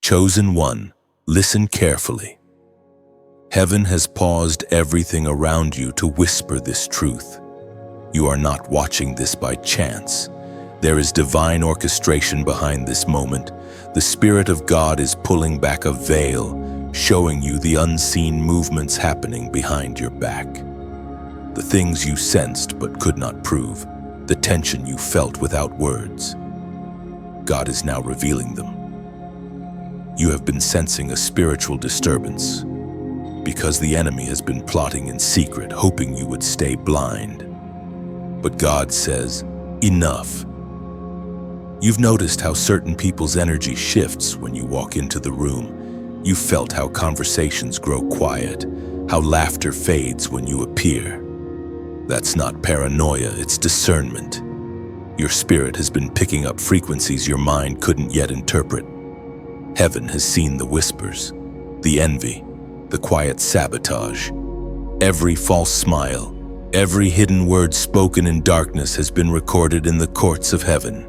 Chosen one, listen carefully. Heaven has paused everything around you to whisper this truth. You are not watching this by chance. There is divine orchestration behind this moment. The Spirit of God is pulling back a veil, showing you the unseen movements happening behind your back. The things you sensed but could not prove, the tension you felt without words. God is now revealing them. You have been sensing a spiritual disturbance because the enemy has been plotting in secret, hoping you would stay blind. But God says, enough. You've noticed how certain people's energy shifts when you walk into the room. You've felt how conversations grow quiet, how laughter fades when you appear. That's not paranoia, it's discernment. Your spirit has been picking up frequencies your mind couldn't yet interpret. Heaven has seen the whispers, the envy, the quiet sabotage. Every false smile, every hidden word spoken in darkness has been recorded in the courts of heaven.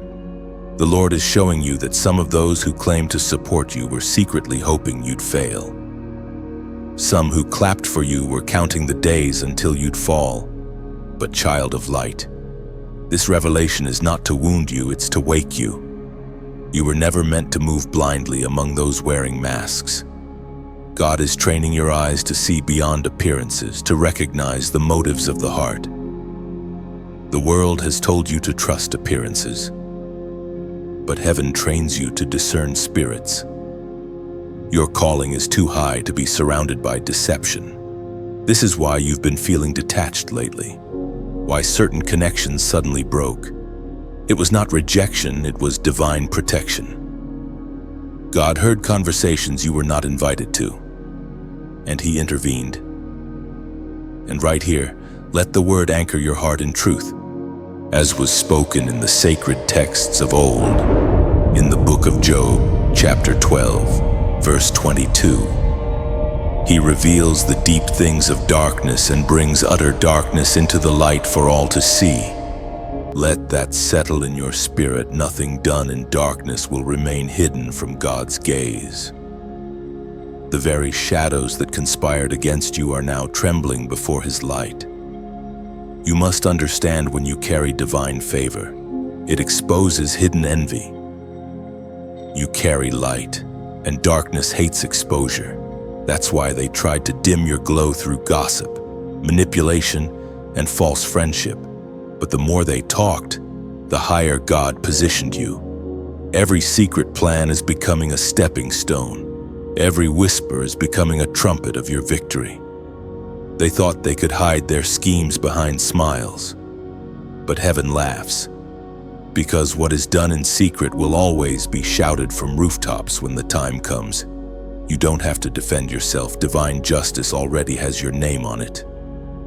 The Lord is showing you that some of those who claim to support you were secretly hoping you'd fail. Some who clapped for you were counting the days until you'd fall. But child of light, this revelation is not to wound you, it's to wake you. You were never meant to move blindly among those wearing masks. God is training your eyes to see beyond appearances, to recognize the motives of the heart. The world has told you to trust appearances, but heaven trains you to discern spirits. Your calling is too high to be surrounded by deception. This is why you've been feeling detached lately, why certain connections suddenly broke. It was not rejection, it was divine protection. God heard conversations you were not invited to, and He intervened. And right here, let the word anchor your heart in truth, as was spoken in the sacred texts of old, in the book of Job, chapter 12, verse 22. He reveals the deep things of darkness and brings utter darkness into the light for all to see. Let that settle in your spirit. Nothing done in darkness will remain hidden from God's gaze. The very shadows that conspired against you are now trembling before His light. You must understand, when you carry divine favor, it exposes hidden envy. You carry light, and darkness hates exposure. That's why they tried to dim your glow through gossip, manipulation, and false friendship. But the more they talked, the higher God positioned you. Every secret plan is becoming a stepping stone. Every whisper is becoming a trumpet of your victory. They thought they could hide their schemes behind smiles. But heaven laughs, because what is done in secret will always be shouted from rooftops when the time comes. You don't have to defend yourself. Divine justice already has your name on it.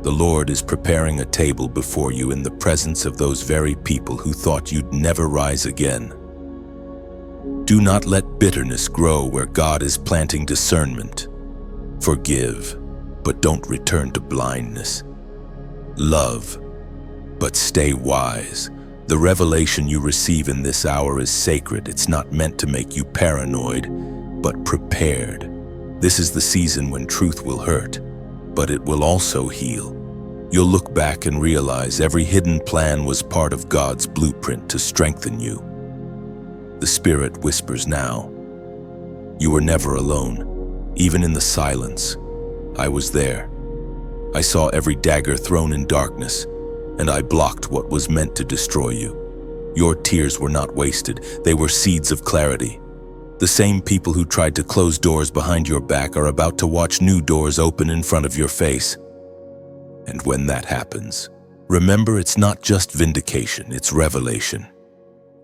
The Lord is preparing a table before you in the presence of those very people who thought you'd never rise again. Do not let bitterness grow where God is planting discernment. Forgive, but don't return to blindness. Love, but stay wise. The revelation you receive in this hour is sacred. It's not meant to make you paranoid, but prepared. This is the season when truth will hurt, but it will also heal. You'll look back and realize every hidden plan was part of God's blueprint to strengthen you. The Spirit whispers now, you were never alone. Even in the silence, I was there. I saw every dagger thrown in darkness, and I blocked what was meant to destroy you. Your tears were not wasted. They were seeds of clarity. The same people who tried to close doors behind your back are about to watch new doors open in front of your face. And when that happens, remember, it's not just vindication, it's revelation.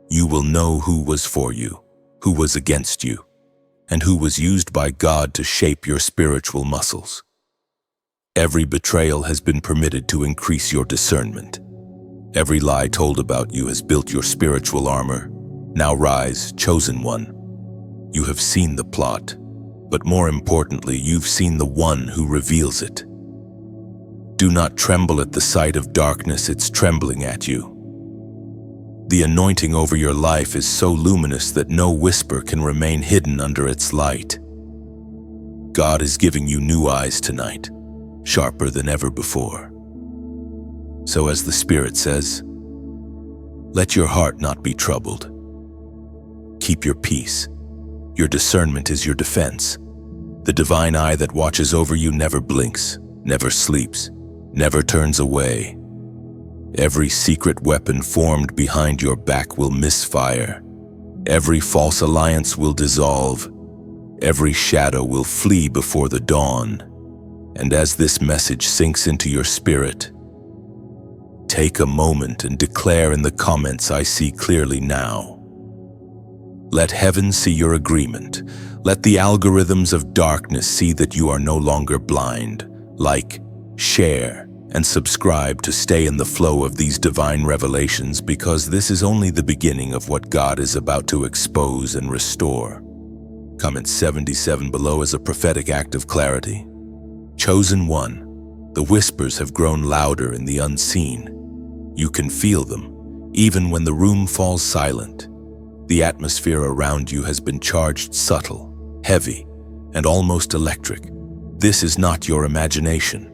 You will know who was for you, who was against you, and who was used by God to shape your spiritual muscles. Every betrayal has been permitted to increase your discernment. Every lie told about you has built your spiritual armor. Now rise, chosen one. You have seen the plot, but more importantly, you've seen the one who reveals it. Do not tremble at the sight of darkness, it's trembling at you. The anointing over your life is so luminous that no whisper can remain hidden under its light. God is giving you new eyes tonight, sharper than ever before. So as the Spirit says, let your heart not be troubled. Keep your peace. Your discernment is your defense. The divine eye that watches over you never blinks, never sleeps, never turns away. Every secret weapon formed behind your back will misfire. Every false alliance will dissolve. Every shadow will flee before the dawn. And as this message sinks into your spirit, take a moment and declare in the comments, "I see clearly now." Let heaven see your agreement. Let the algorithms of darkness see that you are no longer blind. Like, share, and subscribe to stay in the flow of these divine revelations, because this is only the beginning of what God is about to expose and restore. Comment 77 below as a prophetic act of clarity. Chosen one, the whispers have grown louder in the unseen. You can feel them, even when the room falls silent. The atmosphere around you has been charged subtle, heavy, and almost electric. This is not your imagination.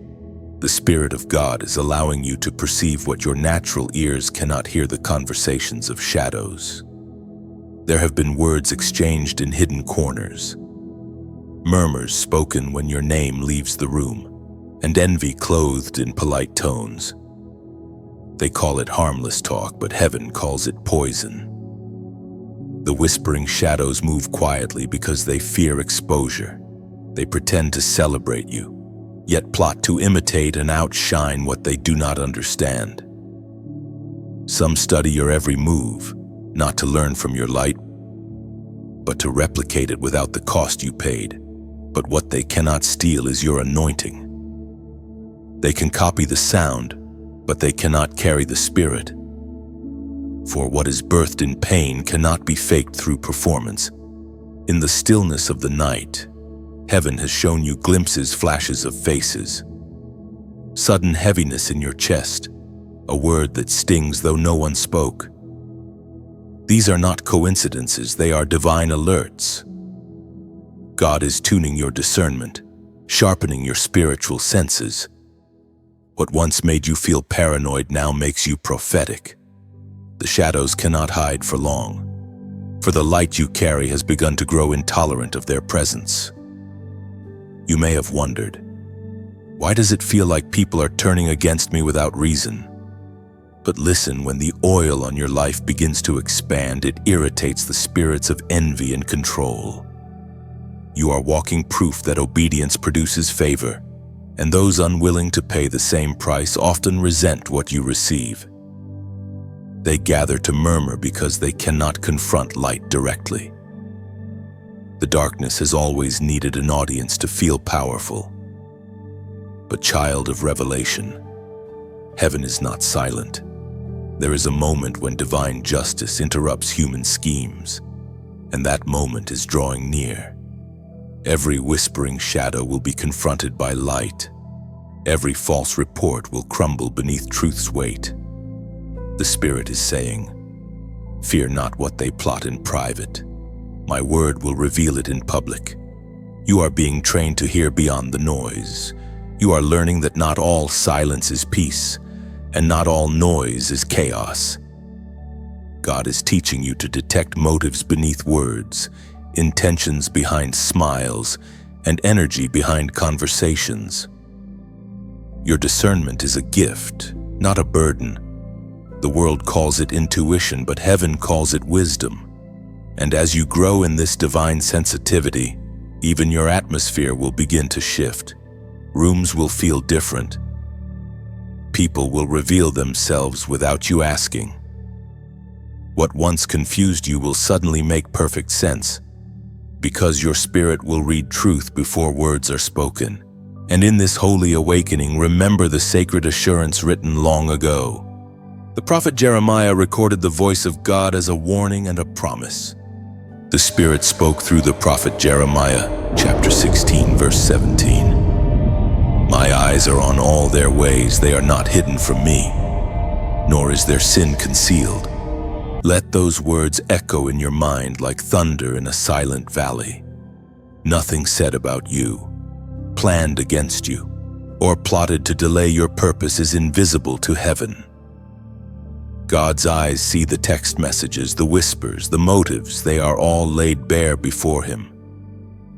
The Spirit of God is allowing you to perceive what your natural ears cannot hear: the conversations of shadows. There have been words exchanged in hidden corners, murmurs spoken when your name leaves the room, and envy clothed in polite tones. They call it harmless talk, but heaven calls it poison. The whispering shadows move quietly because they fear exposure. They pretend to celebrate you, yet plot to imitate and outshine what they do not understand. Some study your every move, not to learn from your light, but to replicate it without the cost you paid. But what they cannot steal is your anointing. They can copy the sound, but they cannot carry the spirit. For what is birthed in pain cannot be faked through performance. In the stillness of the night, heaven has shown you glimpses, flashes of faces. Sudden heaviness in your chest, a word that stings though no one spoke. These are not coincidences, they are divine alerts. God is tuning your discernment, sharpening your spiritual senses. What once made you feel paranoid now makes you prophetic. The shadows cannot hide for long, for the light you carry has begun to grow intolerant of their presence. You may have wondered, why does it feel like people are turning against me without reason? But listen, when the oil on your life begins to expand, it irritates the spirits of envy and control. You are walking proof that obedience produces favor, and those unwilling to pay the same price often resent what you receive. They gather to murmur because they cannot confront light directly. The darkness has always needed an audience to feel powerful. But child of revelation, heaven is not silent. There is a moment when divine justice interrupts human schemes, and that moment is drawing near. Every whispering shadow will be confronted by light. Every false report will crumble beneath truth's weight. The Spirit is saying, fear not what they plot in private. My word will reveal it in public. You are being trained to hear beyond the noise. You are learning that not all silence is peace, and not all noise is chaos. God is teaching you to detect motives beneath words, intentions behind smiles, and energy behind conversations. Your discernment is a gift, not a burden. The world calls it intuition, but heaven calls it wisdom. And as you grow in this divine sensitivity, even your atmosphere will begin to shift. Rooms will feel different. People will reveal themselves without you asking. What once confused you will suddenly make perfect sense, because your spirit will read truth before words are spoken. And in this holy awakening, remember the sacred assurance written long ago. The prophet Jeremiah recorded the voice of God as a warning and a promise. The Spirit spoke through the prophet Jeremiah, chapter 16, verse 17. My eyes are on all their ways, they are not hidden from me, nor is their sin concealed. Let those words echo in your mind like thunder in a silent valley. Nothing said about you, planned against you, or plotted to delay your purpose is invisible to heaven. God's eyes see the text messages, the whispers, the motives. They are all laid bare before Him.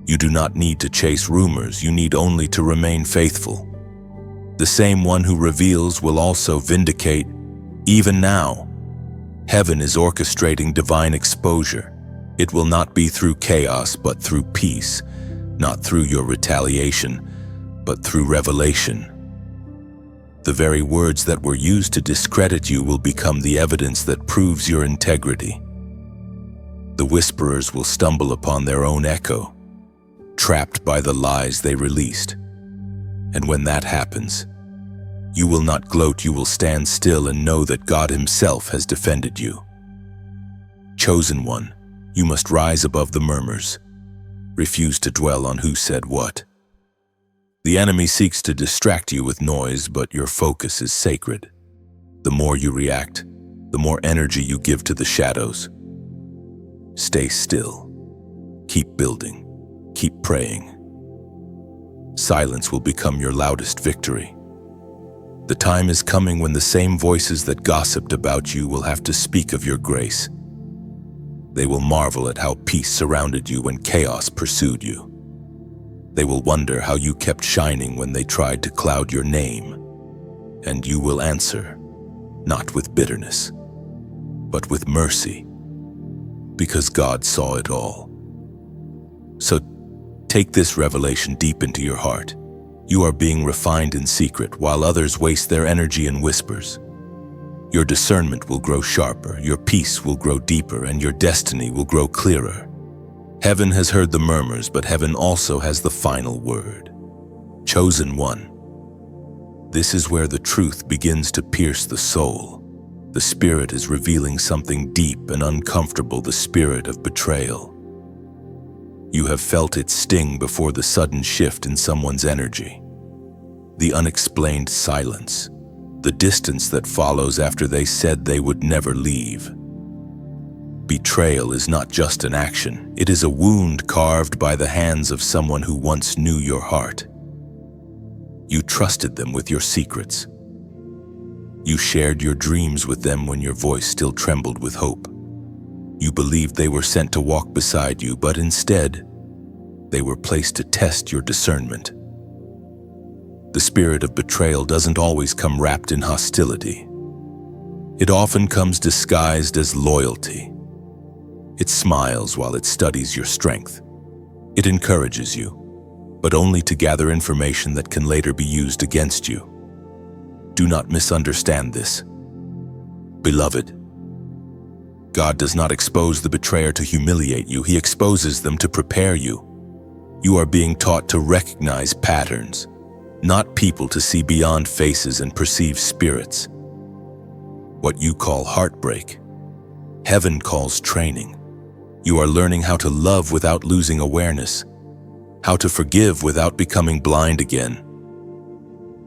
You do not need to chase rumors. You need only to remain faithful. The same one who reveals will also vindicate. Even now, heaven is orchestrating divine exposure. It will not be through chaos, but through peace, not through your retaliation, but through revelation. The very words that were used to discredit you will become the evidence that proves your integrity. The whisperers will stumble upon their own echo, trapped by the lies they released. And when that happens, you will not gloat, you will stand still and know that God Himself has defended you. Chosen one, you must rise above the murmurs. Refuse to dwell on who said what. The enemy seeks to distract you with noise, but your focus is sacred. The more you react, the more energy you give to the shadows. Stay still. Keep building. Keep praying. Silence will become your loudest victory. The time is coming when the same voices that gossiped about you will have to speak of your grace. They will marvel at how peace surrounded you when chaos pursued you. They will wonder how you kept shining when they tried to cloud your name. And you will answer, not with bitterness, but with mercy, because God saw it all. So take this revelation deep into your heart. You are being refined in secret while others waste their energy in whispers. Your discernment will grow sharper, your peace will grow deeper, and your destiny will grow clearer. Heaven has heard the murmurs, but heaven also has the final word. Chosen one. This is where the truth begins to pierce the soul. The Spirit is revealing something deep and uncomfortable, the spirit of betrayal. You have felt its sting before the sudden shift in someone's energy. The unexplained silence, the distance that follows after they said they would never leave. Betrayal is not just an action, it is a wound carved by the hands of someone who once knew your heart. You trusted them with your secrets. You shared your dreams with them when your voice still trembled with hope. You believed they were sent to walk beside you, but instead, they were placed to test your discernment. The spirit of betrayal doesn't always come wrapped in hostility. It often comes disguised as loyalty. It smiles while it studies your strength. It encourages you, but only to gather information that can later be used against you. Do not misunderstand this. Beloved, God does not expose the betrayer to humiliate you. He exposes them to prepare you. You are being taught to recognize patterns, not people, to see beyond faces and perceive spirits. What you call heartbreak, heaven calls training. You are learning how to love without losing awareness, how to forgive without becoming blind again.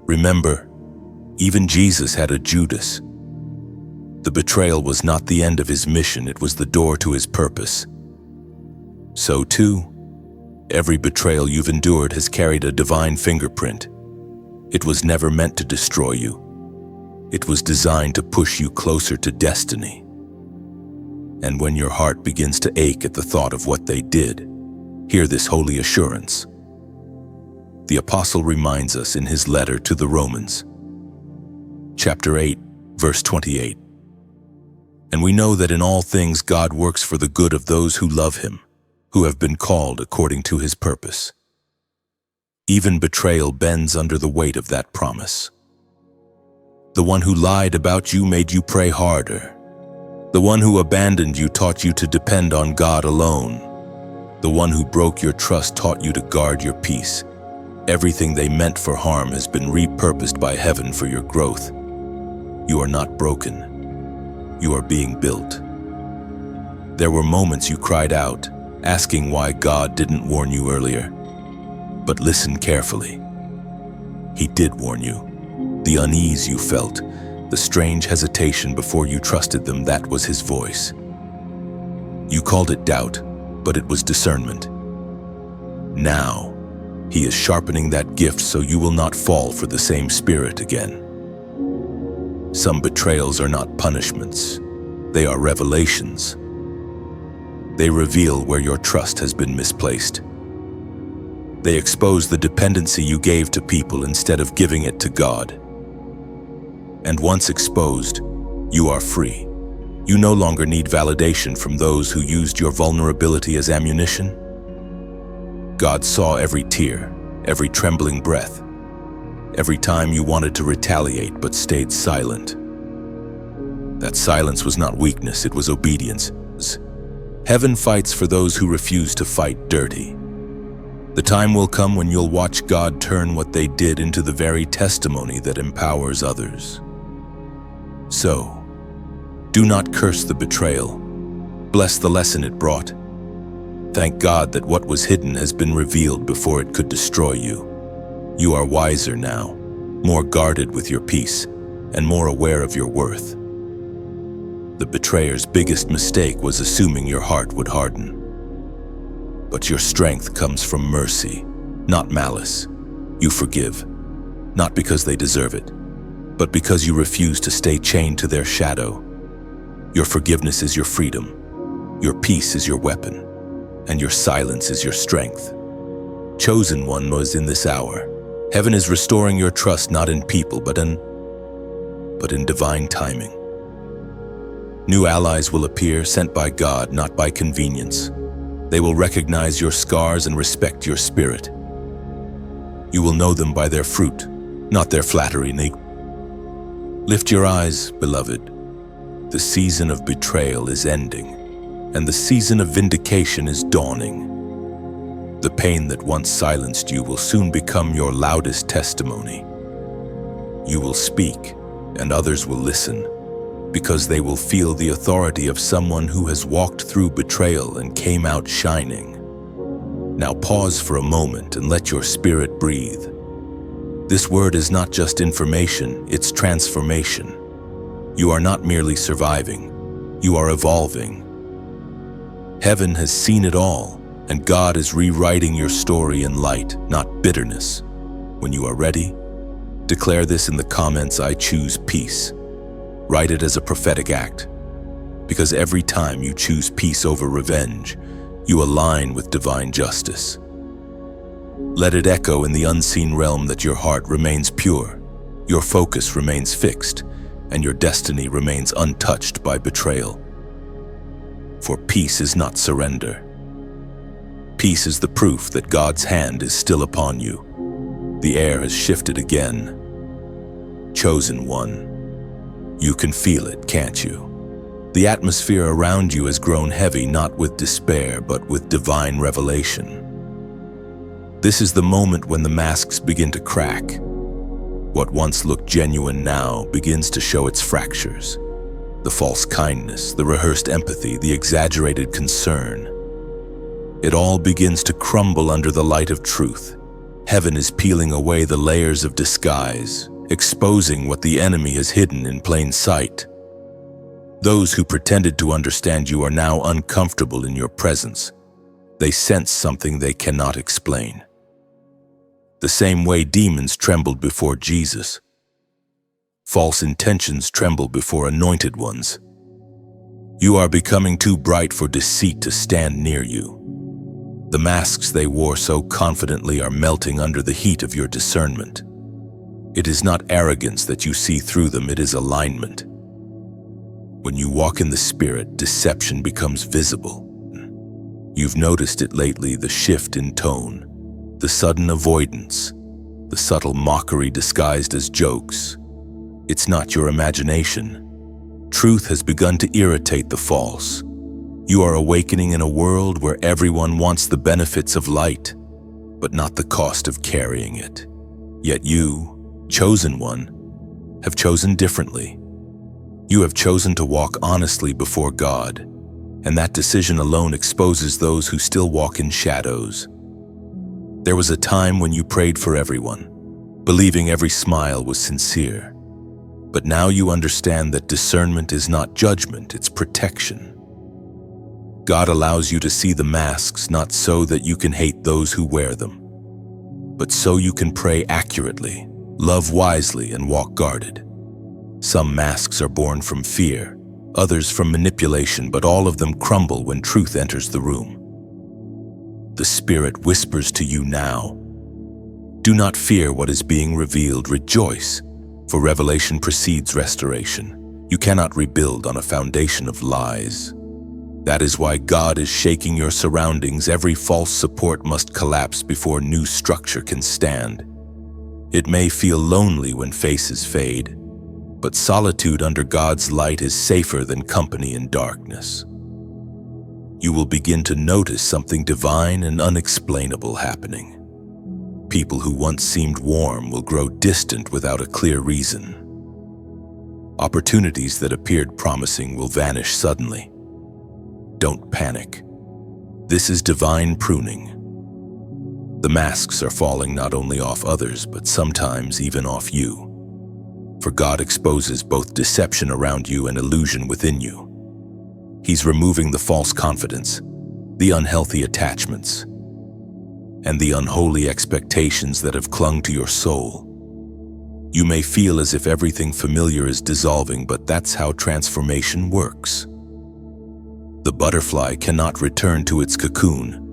Remember, even Jesus had a Judas. The betrayal was not the end of his mission, it was the door to his purpose. So too, every betrayal you've endured has carried a divine fingerprint. It was never meant to destroy you. It was designed to push you closer to destiny. And when your heart begins to ache at the thought of what they did, hear this holy assurance. The apostle reminds us in his letter to the Romans, chapter 8, verse 28. And we know that in all things God works for the good of those who love Him, who have been called according to His purpose. Even betrayal bends under the weight of that promise. The one who lied about you made you pray harder. The one who abandoned you taught you to depend on God alone. The one who broke your trust taught you to guard your peace. Everything they meant for harm has been repurposed by heaven for your growth. You are not broken. You are being built. There were moments you cried out, asking why God didn't warn you earlier. But listen carefully. He did warn you. The unease you felt, The strange hesitation before you trusted them, that was his voice. You called it doubt, but it was discernment. Now, he is sharpening that gift so you will not fall for the same spirit again. Some betrayals are not punishments. They are revelations. They reveal where your trust has been misplaced. They expose the dependency you gave to people instead of giving it to God. And once exposed, you are free. You no longer need validation from those who used your vulnerability as ammunition. God saw every tear, every trembling breath, every time you wanted to retaliate but stayed silent. That silence was not weakness, it was obedience. Heaven fights for those who refuse to fight dirty. The time will come when you'll watch God turn what they did into the very testimony that empowers others. So, do not curse the betrayal. Bless the lesson it brought. Thank God that what was hidden has been revealed before it could destroy you. You are wiser now, more guarded with your peace, and more aware of your worth. The betrayer's biggest mistake was assuming your heart would harden. But your strength comes from mercy, not malice. You forgive, not because they deserve it, but because you refuse to stay chained to their shadow. Your forgiveness is your freedom, your peace is your weapon, and your silence is your strength. Chosen one was in this hour. Heaven is restoring your trust not in people, but in divine timing. New allies will appear, sent by God, not by convenience. They will recognize your scars and respect your spirit. You will know them by their fruit, not their flattery. Lift your eyes, beloved. The season of betrayal is ending, and the season of vindication is dawning. The pain that once silenced you will soon become your loudest testimony. You will speak, and others will listen, because they will feel the authority of someone who has walked through betrayal and came out shining. Now pause for a moment and let your spirit breathe. This word is not just information, it's transformation. You are not merely surviving, you are evolving. Heaven has seen it all, and God is rewriting your story in light, not bitterness. When you are ready, declare this in the comments: I choose peace. Write it as a prophetic act, because every time you choose peace over revenge, you align with divine justice. Let it echo in the unseen realm that your heart remains pure, your focus remains fixed, and your destiny remains untouched by betrayal. For peace is not surrender. Peace is the proof that God's hand is still upon you. The air has shifted again. Chosen one, you can feel it, can't you? The atmosphere around you has grown heavy, not with despair, but with divine revelation. This is the moment when the masks begin to crack. What once looked genuine now begins to show its fractures. The false kindness, the rehearsed empathy, the exaggerated concern. It all begins to crumble under the light of truth. Heaven is peeling away the layers of disguise, exposing what the enemy has hidden in plain sight. Those who pretended to understand you are now uncomfortable in your presence. They sense something they cannot explain. The same way demons trembled before Jesus. False intentions tremble before anointed ones. You are becoming too bright for deceit to stand near you. The masks they wore so confidently are melting under the heat of your discernment. It is not arrogance that you see through them, it is alignment. When you walk in the Spirit, deception becomes visible. You've noticed it lately, the shift in tone, the sudden avoidance, the subtle mockery disguised as jokes. It's not your imagination. Truth has begun to irritate the false. You are awakening in a world where everyone wants the benefits of light, but not the cost of carrying it. Yet you, chosen one, have chosen differently. You have chosen to walk honestly before God, and that decision alone exposes those who still walk in shadows. There was a time when you prayed for everyone, believing every smile was sincere. But now you understand that discernment is not judgment, it's protection. God allows you to see the masks not so that you can hate those who wear them, but so you can pray accurately, love wisely, and walk guarded. Some masks are born from fear, others from manipulation, but all of them crumble when truth enters the room. The Spirit whispers to you now, do not fear what is being revealed, rejoice, for revelation precedes restoration. You cannot rebuild on a foundation of lies. That is why God is shaking your surroundings. Every false support must collapse before new structure can stand. It may feel lonely when faces fade, but solitude under God's light is safer than company in darkness. You will begin to notice something divine and unexplainable happening. People who once seemed warm will grow distant without a clear reason. Opportunities that appeared promising will vanish suddenly. Don't panic. This is divine pruning. The masks are falling not only off others, but sometimes even off you. For God exposes both deception around you and illusion within you. He's removing the false confidence, the unhealthy attachments, and the unholy expectations that have clung to your soul. You may feel as if everything familiar is dissolving, but that's how transformation works. The butterfly cannot return to its cocoon.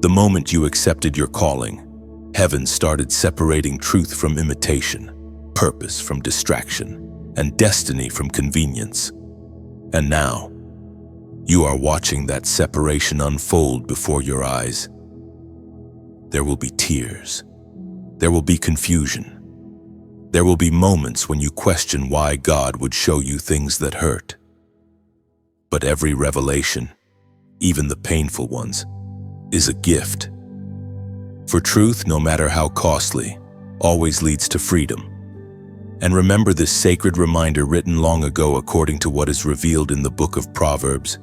The moment you accepted your calling, heaven started separating truth from imitation, purpose from distraction, and destiny from convenience. And now, you are watching that separation unfold before your eyes. There will be tears. There will be confusion. There will be moments when you question why God would show you things that hurt. But every revelation, even the painful ones, is a gift. For truth, no matter how costly, always leads to freedom. And remember this sacred reminder written long ago according to what is revealed in the book of Proverbs,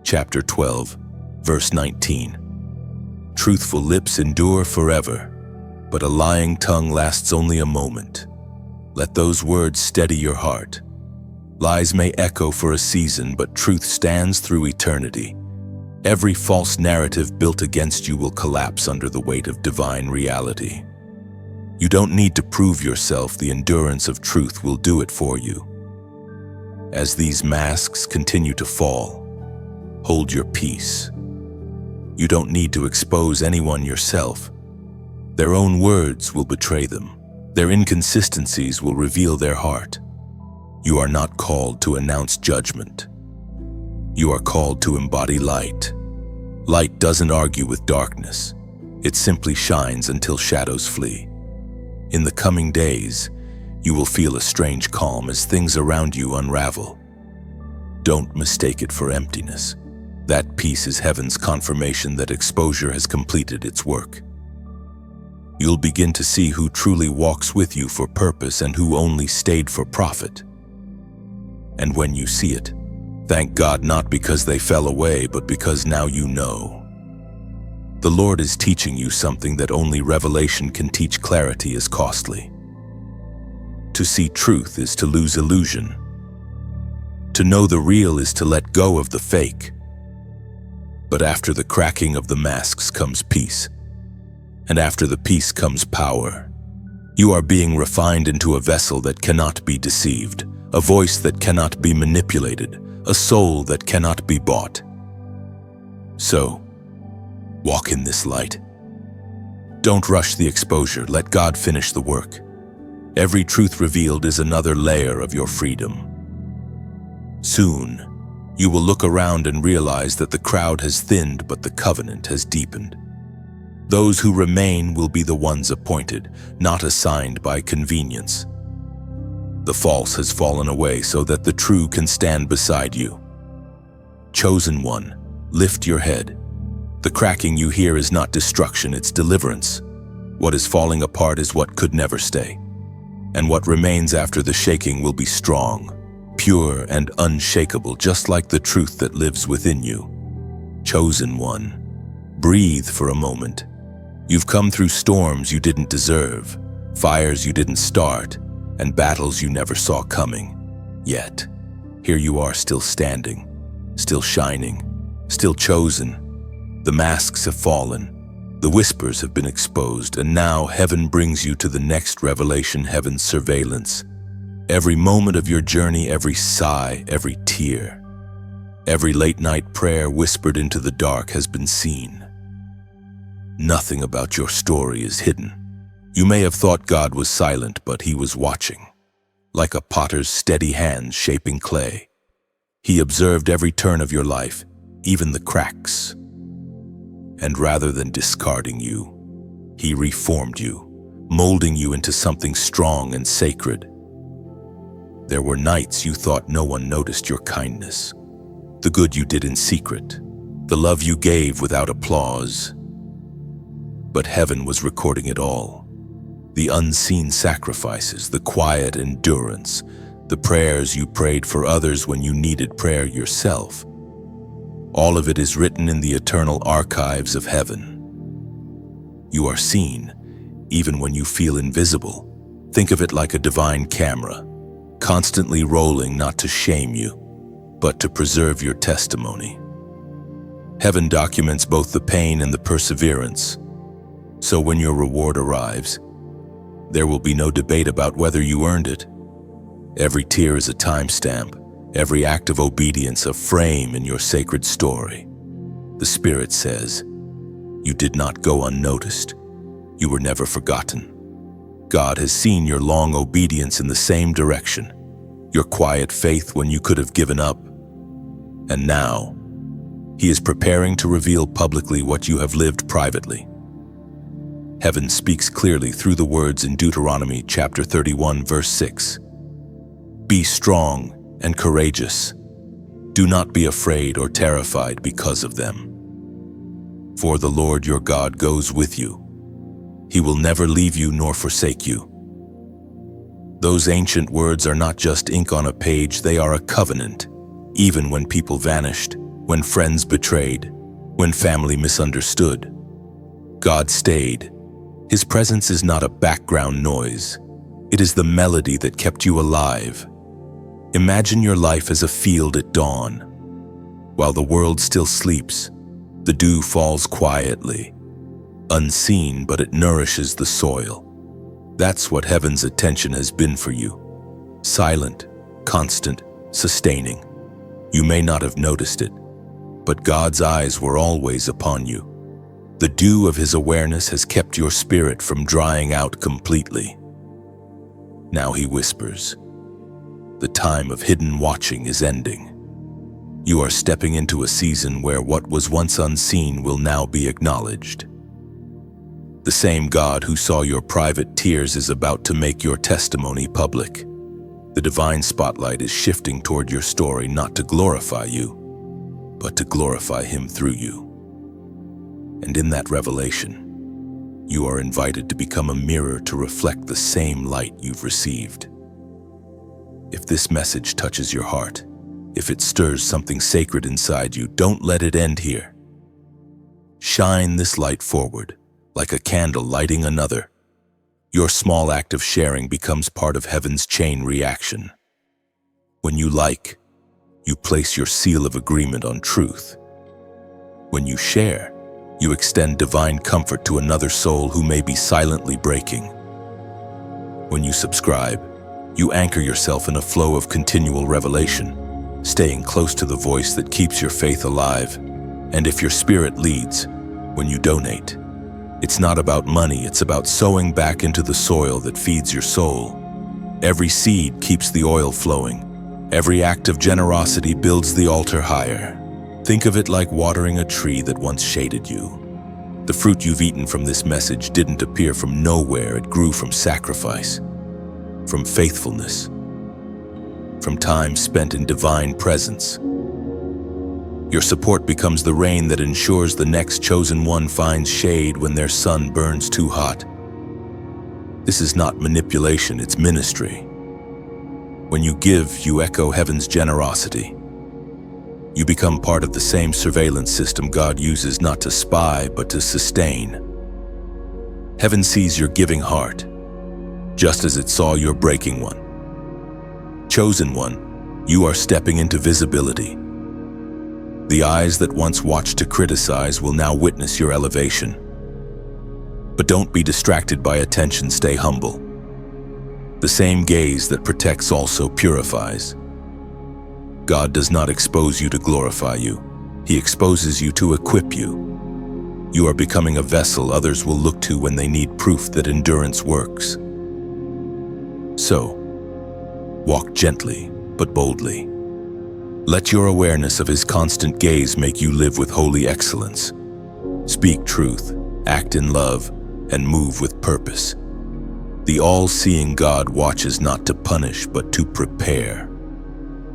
chapter 12, verse 19. Truthful lips endure forever, but a lying tongue lasts only a moment. Let those words steady your heart. Lies may echo for a season, but truth stands through eternity. Every false narrative built against you will collapse under the weight of divine reality. You don't need to prove yourself. The endurance of truth will do it for you. As these masks continue to fall, hold your peace. You don't need to expose anyone yourself. Their own words will betray them. Their inconsistencies will reveal their heart. You are not called to announce judgment. You are called to embody light. Light doesn't argue with darkness. It simply shines until shadows flee. In the coming days, you will feel a strange calm as things around you unravel. Don't mistake it for emptiness. That peace is heaven's confirmation that exposure has completed its work. You'll begin to see who truly walks with you for purpose and who only stayed for profit. And when you see it, thank God not because they fell away, but because now you know. The Lord is teaching you something that only revelation can teach. Clarity is costly. To see truth is to lose illusion. To know the real is to let go of the fake. But after the cracking of the masks comes peace. And after the peace comes power. You are being refined into a vessel that cannot be deceived, a voice that cannot be manipulated, a soul that cannot be bought. So, walk in this light. Don't rush the exposure. Let God finish the work. Every truth revealed is another layer of your freedom. Soon, you will look around and realize that the crowd has thinned, but the covenant has deepened. Those who remain will be the ones appointed, not assigned by convenience. The false has fallen away so that the true can stand beside you. Chosen one, lift your head. The cracking you hear is not destruction, it's deliverance. What is falling apart is what could never stay. And what remains after the shaking will be strong, pure and unshakable, just like the truth that lives within you. Chosen one, breathe for a moment. You've come through storms you didn't deserve, fires you didn't start, and battles you never saw coming. Yet, here you are still standing, still shining, still chosen. The masks have fallen, the whispers have been exposed, and now heaven brings you to the next revelation, heaven's surveillance. Every moment of your journey, every sigh, every tear, every late-night prayer whispered into the dark has been seen. Nothing about your story is hidden. You may have thought God was silent, but he was watching. Like a potter's steady hands shaping clay, he observed every turn of your life, even the cracks. And rather than discarding you, he reformed you, molding you into something strong and sacred. There were nights you thought no one noticed your kindness, the good you did in secret, the love you gave without applause. But heaven was recording it all. The unseen sacrifices, the quiet endurance, the prayers you prayed for others when you needed prayer yourself. All of it is written in the eternal archives of heaven. You are seen, even when you feel invisible. Think of it like a divine camera, constantly rolling not to shame you, but to preserve your testimony. Heaven documents both the pain and the perseverance. So when your reward arrives, there will be no debate about whether you earned it. Every tear is a timestamp, every act of obedience a frame in your sacred story. The Spirit says, you did not go unnoticed. You were never forgotten. God has seen your long obedience in the same direction, your quiet faith when you could have given up. And now, he is preparing to reveal publicly what you have lived privately. Heaven speaks clearly through the words in Deuteronomy chapter 31, verse 6. Be strong and courageous. Do not be afraid or terrified because of them. For the Lord your God goes with you. He will never leave you nor forsake you. Those ancient words are not just ink on a page, they are a covenant. Even when people vanished, when friends betrayed, when family misunderstood, God stayed. His presence is not a background noise. It is the melody that kept you alive. Imagine your life as a field at dawn. While the world still sleeps, the dew falls quietly, unseen, but it nourishes the soil. That's what heaven's attention has been for you. Silent, constant, sustaining. You may not have noticed it, but God's eyes were always upon you. The dew of his awareness has kept your spirit from drying out completely. Now he whispers, the time of hidden watching is ending. You are stepping into a season where what was once unseen will now be acknowledged. The same God who saw your private tears is about to make your testimony public. The divine spotlight is shifting toward your story, not to glorify you, but to glorify him through you. And in that revelation, you are invited to become a mirror to reflect the same light you've received. If this message touches your heart, if it stirs something sacred inside you, don't let it end here. Shine this light forward, like a candle lighting another. Your small act of sharing becomes part of heaven's chain reaction. When you like, you place your seal of agreement on truth. When you share, you extend divine comfort to another soul who may be silently breaking. When you subscribe, you anchor yourself in a flow of continual revelation, staying close to the voice that keeps your faith alive. And if your spirit leads, when you donate, it's not about money, it's about sowing back into the soil that feeds your soul. Every seed keeps the oil flowing. Every act of generosity builds the altar higher. Think of it like watering a tree that once shaded you. The fruit you've eaten from this message didn't appear from nowhere, it grew from sacrifice, from faithfulness, from time spent in divine presence. Your support becomes the rain that ensures the next chosen one finds shade when their sun burns too hot. This is not manipulation, it's ministry. When you give, you echo heaven's generosity. You become part of the same surveillance system God uses not to spy, but to sustain. Heaven sees your giving heart. just as it saw your breaking one. Chosen one, you are stepping into visibility. The eyes that once watched to criticize will now witness your elevation. But don't be distracted by attention, stay humble. The same gaze that protects also purifies. God does not expose you to glorify you. He exposes you to equip you. You are becoming a vessel others will look to when they need proof that endurance works. So, walk gently but boldly. Let your awareness of His constant gaze make you live with holy excellence. Speak truth, act in love, and move with purpose. The all-seeing God watches not to punish, but to prepare.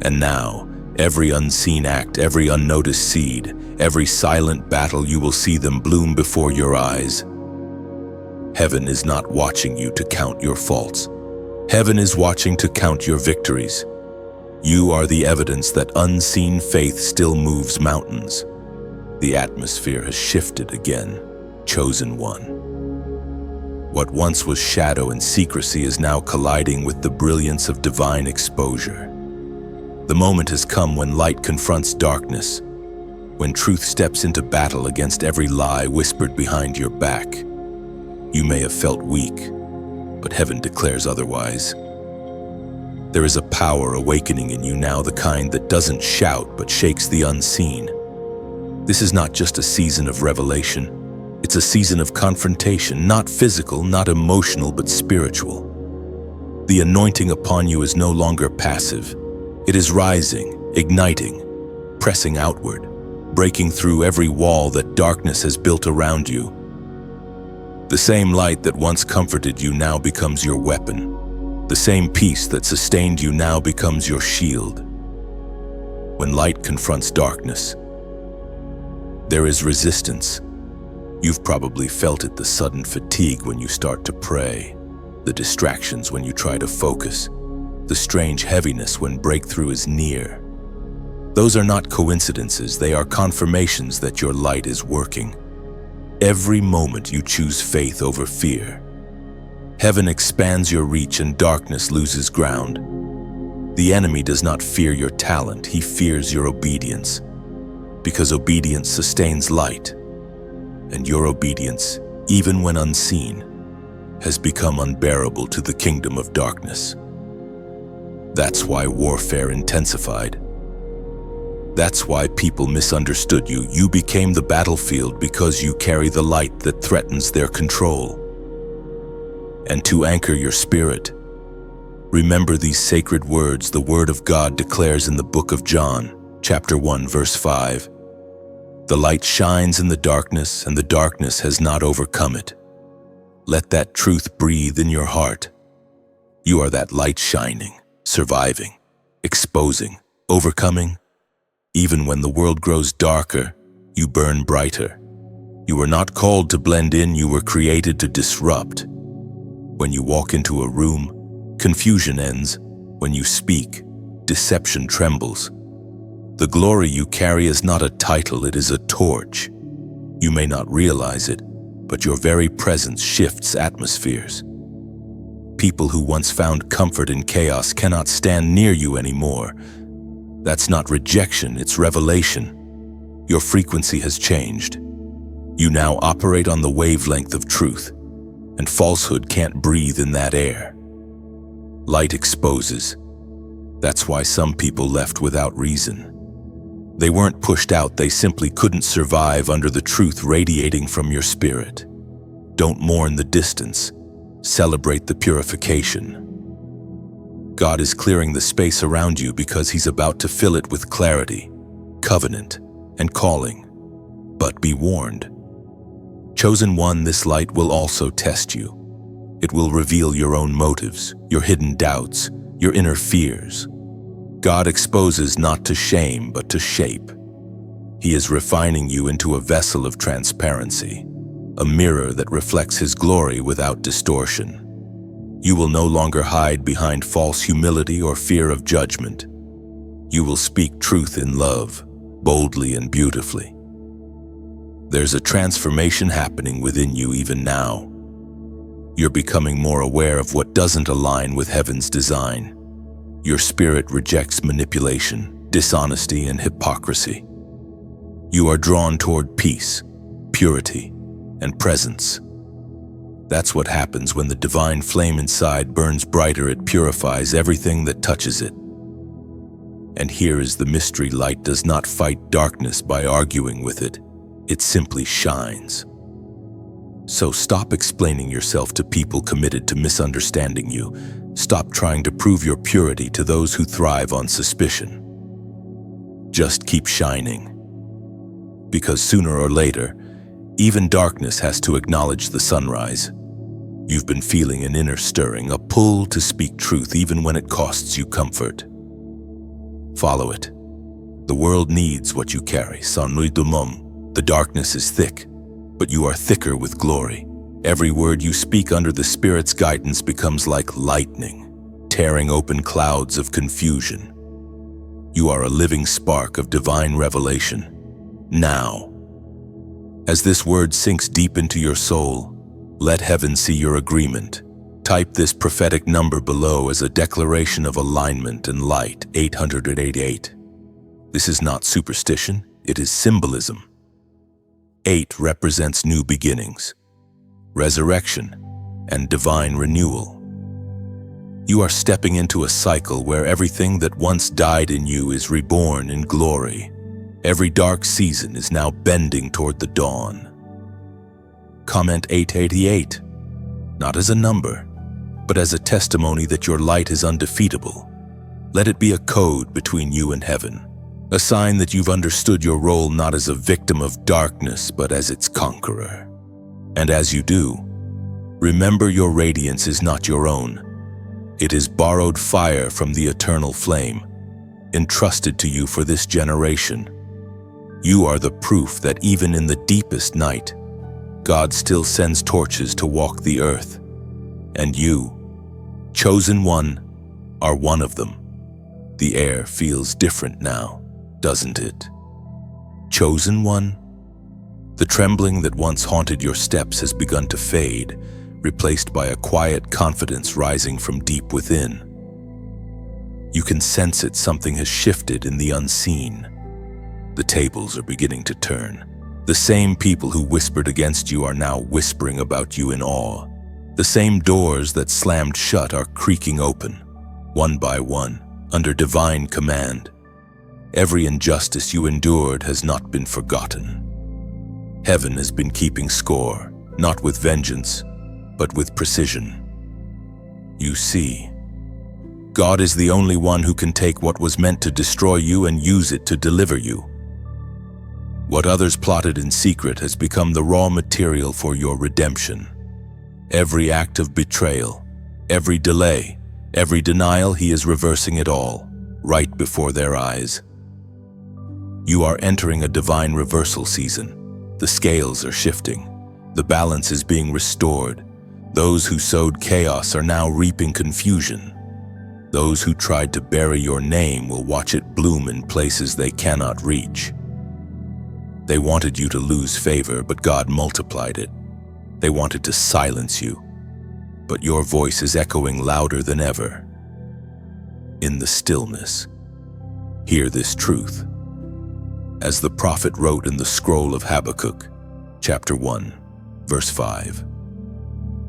And now, every unseen act, every unnoticed seed, every silent battle, you will see them bloom before your eyes. Heaven is not watching you to count your faults. Heaven is watching to count your victories. You are the evidence that unseen faith still moves mountains. The atmosphere has shifted again, chosen one. What once was shadow and secrecy is now colliding with the brilliance of divine exposure. The moment has come when light confronts darkness, when truth steps into battle against every lie whispered behind your back. You may have felt weak, but heaven declares otherwise. There is a power awakening in you now, the kind that doesn't shout but shakes the unseen. This is not just a season of revelation. It's a season of confrontation, not physical, not emotional, but spiritual. The anointing upon you is no longer passive. It is rising, igniting, pressing outward, breaking through every wall that darkness has built around you. The same light that once comforted you now becomes your weapon. The same peace that sustained you now becomes your shield. When light confronts darkness, there is resistance. You've probably felt it, the sudden fatigue when you start to pray, the distractions when you try to focus, the strange heaviness when breakthrough is near. Those are not coincidences, they are confirmations that your light is working. Every moment you choose faith over fear. Heaven expands your reach and darkness loses ground. The enemy does not fear your talent, he fears your obedience. Because obedience sustains light. And your obedience, even when unseen, has become unbearable to the kingdom of darkness. That's why warfare intensified. That's why people misunderstood you. You became the battlefield because you carry the light that threatens their control. And to anchor your spirit, remember these sacred words the Word of God declares in the book of John, chapter 1, verse 5. The light shines in the darkness, and the darkness has not overcome it. Let that truth breathe in your heart. You are that light shining, surviving, exposing, overcoming. Even when the world grows darker, you burn brighter. You were not called to blend in, you were created to disrupt. When you walk into a room, confusion ends. When you speak, deception trembles. The glory you carry is not a title, it is a torch. You may not realize it, but your very presence shifts atmospheres. People who once found comfort in chaos cannot stand near you anymore. That's not rejection, it's revelation. Your frequency has changed. You now operate on the wavelength of truth, and falsehood can't breathe in that air. Light exposes. That's why some people left without reason. They weren't pushed out, they simply couldn't survive under the truth radiating from your spirit. Don't mourn the distance, celebrate the purification. God is clearing the space around you because He's about to fill it with clarity, covenant, and calling. But be warned. Chosen one, this light will also test you. It will reveal your own motives, your hidden doubts, your inner fears. God exposes not to shame, but to shape. He is refining you into a vessel of transparency, a mirror that reflects His glory without distortion. You will no longer hide behind false humility or fear of judgment. You will speak truth in love, boldly and beautifully. There's a transformation happening within you even now. You're becoming more aware of what doesn't align with heaven's design. Your spirit rejects manipulation, dishonesty, and hypocrisy. You are drawn toward peace, purity, and presence. That's what happens when the divine flame inside burns brighter. It purifies everything that touches it. And here is the mystery: light does not fight darkness by arguing with it. It simply shines. So stop explaining yourself to people committed to misunderstanding you. Stop trying to prove your purity to those who thrive on suspicion. Just keep shining. Because sooner or later, even darkness has to acknowledge the sunrise. You've been feeling an inner stirring, a pull to speak truth even when it costs you comfort. Follow it. The world needs what you carry. The darkness is thick, but you are thicker with glory. Every word you speak under the Spirit's guidance becomes like lightning, tearing open clouds of confusion. You are a living spark of divine revelation. Now, as this word sinks deep into your soul, let heaven see your agreement. Type this prophetic number below as a declaration of alignment and light: 888. This is not superstition, it is symbolism. 8 represents new beginnings, resurrection, and divine renewal. You are stepping into a cycle where everything that once died in you is reborn in glory. Every dark season is now bending toward the dawn. Comment 888, not as a number, but as a testimony that your light is undefeatable. Let it be a code between you and heaven, a sign that you've understood your role not as a victim of darkness, but as its conqueror. And as you do, remember your radiance is not your own. It is borrowed fire from the eternal flame, entrusted to you for this generation. You are the proof that even in the deepest night, God still sends torches to walk the earth. And you, chosen one, are one of them. The air feels different now, doesn't it? Chosen one? The trembling that once haunted your steps has begun to fade, replaced by a quiet confidence rising from deep within. You can sense it. Something has shifted in the unseen. The tables are beginning to turn. The same people who whispered against you are now whispering about you in awe. The same doors that slammed shut are creaking open, one by one, under divine command. Every injustice you endured has not been forgotten. Heaven has been keeping score, not with vengeance, but with precision. You see, God is the only one who can take what was meant to destroy you and use it to deliver you. What others plotted in secret has become the raw material for your redemption. Every act of betrayal, every delay, every denial, He is reversing it all, right before their eyes. You are entering a divine reversal season. The scales are shifting. The balance is being restored. Those who sowed chaos are now reaping confusion. Those who tried to bury your name will watch it bloom in places they cannot reach. They wanted you to lose favor, but God multiplied it. They wanted to silence you, but your voice is echoing louder than ever. In the stillness, hear this truth. As the prophet wrote in the scroll of Habakkuk, chapter 1, verse 5,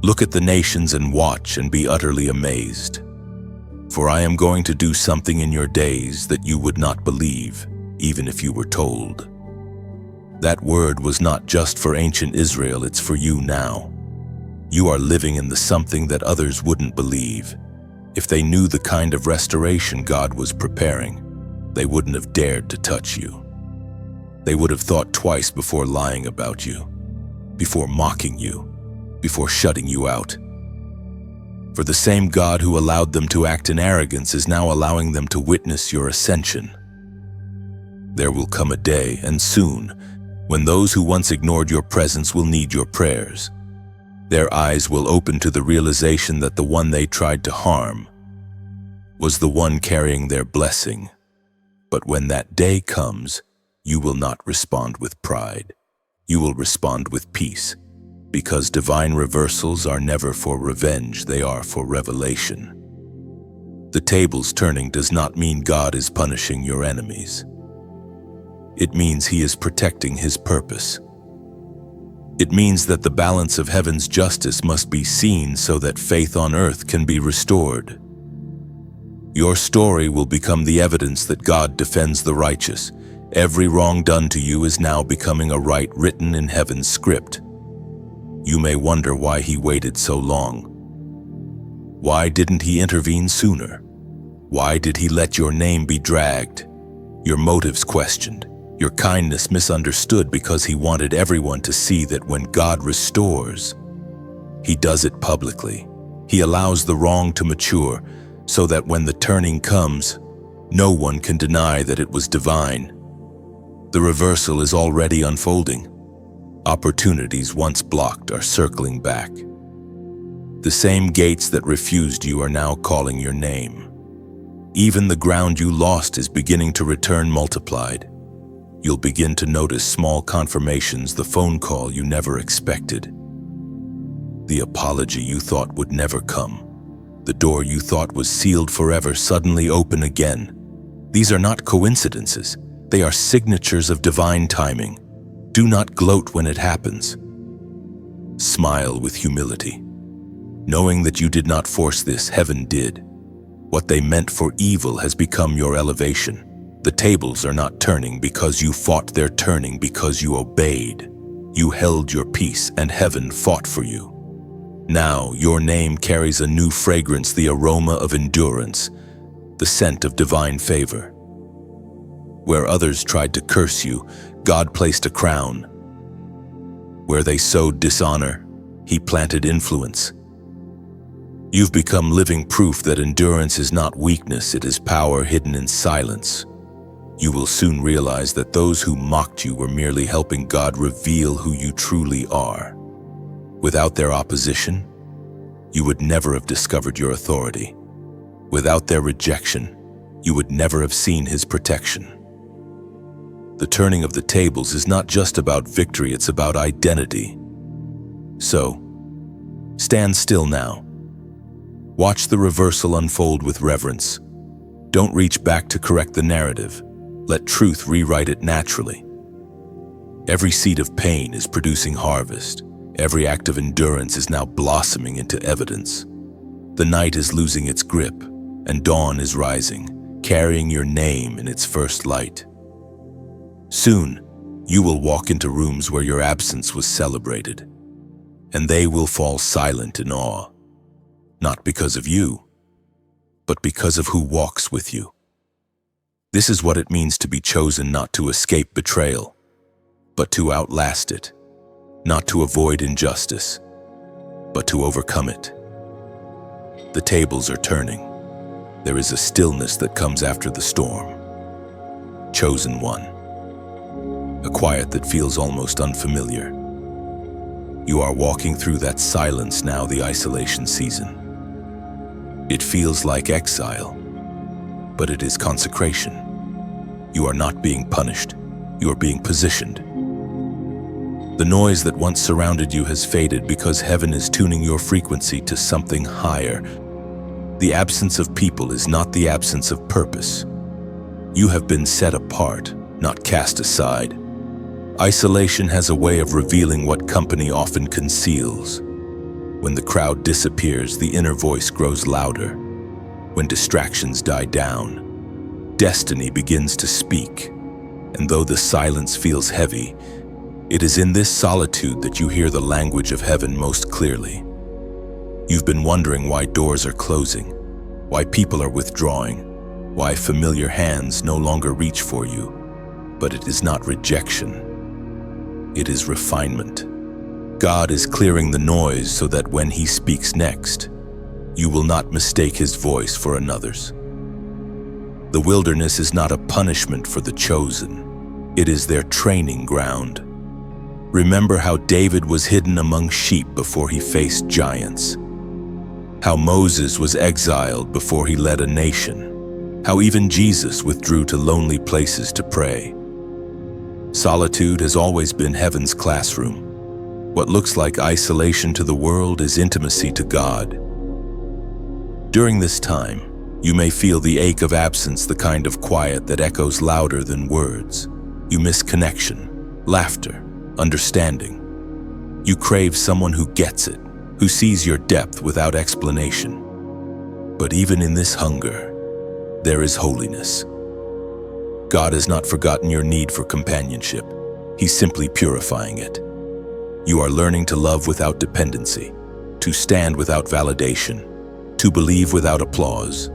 "Look at the nations and watch and be utterly amazed. For I am going to do something in your days that you would not believe, even if you were told." That word was not just for ancient Israel, it's for you now. You are living in the something that others wouldn't believe. If they knew the kind of restoration God was preparing, they wouldn't have dared to touch you. They would have thought twice before lying about you, before mocking you, before shutting you out. For the same God who allowed them to act in arrogance is now allowing them to witness your ascension. There will come a day, and soon, when those who once ignored your presence will need your prayers. Their eyes will open to the realization that the one they tried to harm was the one carrying their blessing. But when that day comes, you will not respond with pride. You will respond with peace, because divine reversals are never for revenge, they are for revelation. The tables turning does not mean God is punishing your enemies. It means He is protecting His purpose. It means that the balance of heaven's justice must be seen so that faith on earth can be restored. Your story will become the evidence that God defends the righteous. Every wrong done to you is now becoming a right written in heaven's script. You may wonder why He waited so long. Why didn't He intervene sooner? Why did He let your name be dragged, your motives questioned, your kindness misunderstood? Because He wanted everyone to see that when God restores, He does it publicly. He allows the wrong to mature so that when the turning comes, no one can deny that it was divine. The reversal is already unfolding. Opportunities once blocked are circling back. The same gates that refused you are now calling your name. Even the ground you lost is beginning to return multiplied. You'll begin to notice small confirmations, the phone call you never expected, the apology you thought would never come, the door you thought was sealed forever suddenly open again. These are not coincidences. They are signatures of divine timing. Do not gloat when it happens. Smile with humility, knowing that you did not force this, heaven did. What they meant for evil has become your elevation. The tables are not turning because you fought, they're turning because you obeyed. You held your peace and heaven fought for you. Now your name carries a new fragrance, the aroma of endurance, the scent of divine favor. Where others tried to curse you, God placed a crown. Where they sowed dishonor, He planted influence. You've become living proof that endurance is not weakness, it is power hidden in silence. You will soon realize that those who mocked you were merely helping God reveal who you truly are. Without their opposition, you would never have discovered your authority. Without their rejection, you would never have seen His protection. The turning of the tables is not just about victory, it's about identity. So, stand still now. Watch the reversal unfold with reverence. Don't reach back to correct the narrative. Let truth rewrite it naturally. Every seed of pain is producing harvest. Every act of endurance is now blossoming into evidence. The night is losing its grip, and dawn is rising, carrying your name in its first light. Soon, you will walk into rooms where your absence was celebrated, and they will fall silent in awe, not because of you, but because of who walks with you. This is what it means to be chosen, not to escape betrayal, but to outlast it, not to avoid injustice, but to overcome it. The tables are turning. There is a stillness that comes after the storm. Chosen one. A quiet that feels almost unfamiliar. You are walking through that silence now, the isolation season. It feels like exile, but it is consecration. You are not being punished, you are being positioned. The noise that once surrounded you has faded because heaven is tuning your frequency to something higher. The absence of people is not the absence of purpose. You have been set apart, not cast aside. Isolation has a way of revealing what company often conceals. When the crowd disappears, the inner voice grows louder. When distractions die down, destiny begins to speak. And though the silence feels heavy, it is in this solitude that you hear the language of heaven most clearly. You've been wondering why doors are closing, why people are withdrawing, why familiar hands no longer reach for you. But it is not rejection. It is refinement. God is clearing the noise so that when He speaks next, you will not mistake His voice for another's. The wilderness is not a punishment for the chosen. It is their training ground. Remember how David was hidden among sheep before he faced giants. How Moses was exiled before he led a nation. How even Jesus withdrew to lonely places to pray. Solitude has always been heaven's classroom. What looks like isolation to the world is intimacy to God. During this time, you may feel the ache of absence, the kind of quiet that echoes louder than words. You miss connection, laughter, understanding. You crave someone who gets it, who sees your depth without explanation. But even in this hunger, there is holiness. God has not forgotten your need for companionship. He's simply purifying it. You are learning to love without dependency, to stand without validation, to believe without applause.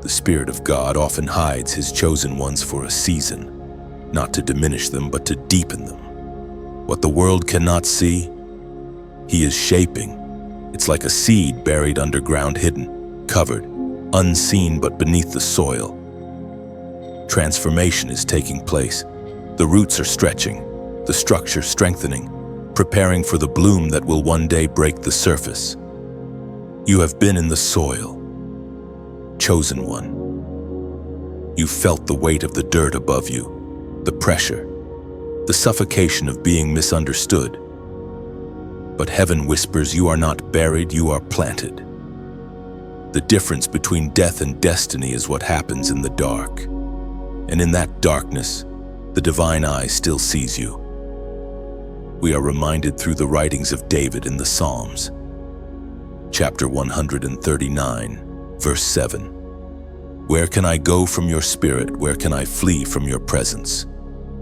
The Spirit of God often hides His chosen ones for a season, not to diminish them, but to deepen them. What the world cannot see, He is shaping. It's like a seed buried underground, hidden, covered, unseen but beneath the soil. Transformation is taking place. The roots are stretching, the structure strengthening, preparing for the bloom that will one day break the surface. You have been in the soil, chosen one. You felt the weight of the dirt above you, the pressure, the suffocation of being misunderstood. But heaven whispers, you are not buried, you are planted. The difference between death and destiny is what happens in the dark. And in that darkness, the divine eye still sees you. We are reminded through the writings of David in the Psalms. Chapter 139, verse 7. Where can I go from your spirit? Where can I flee from your presence?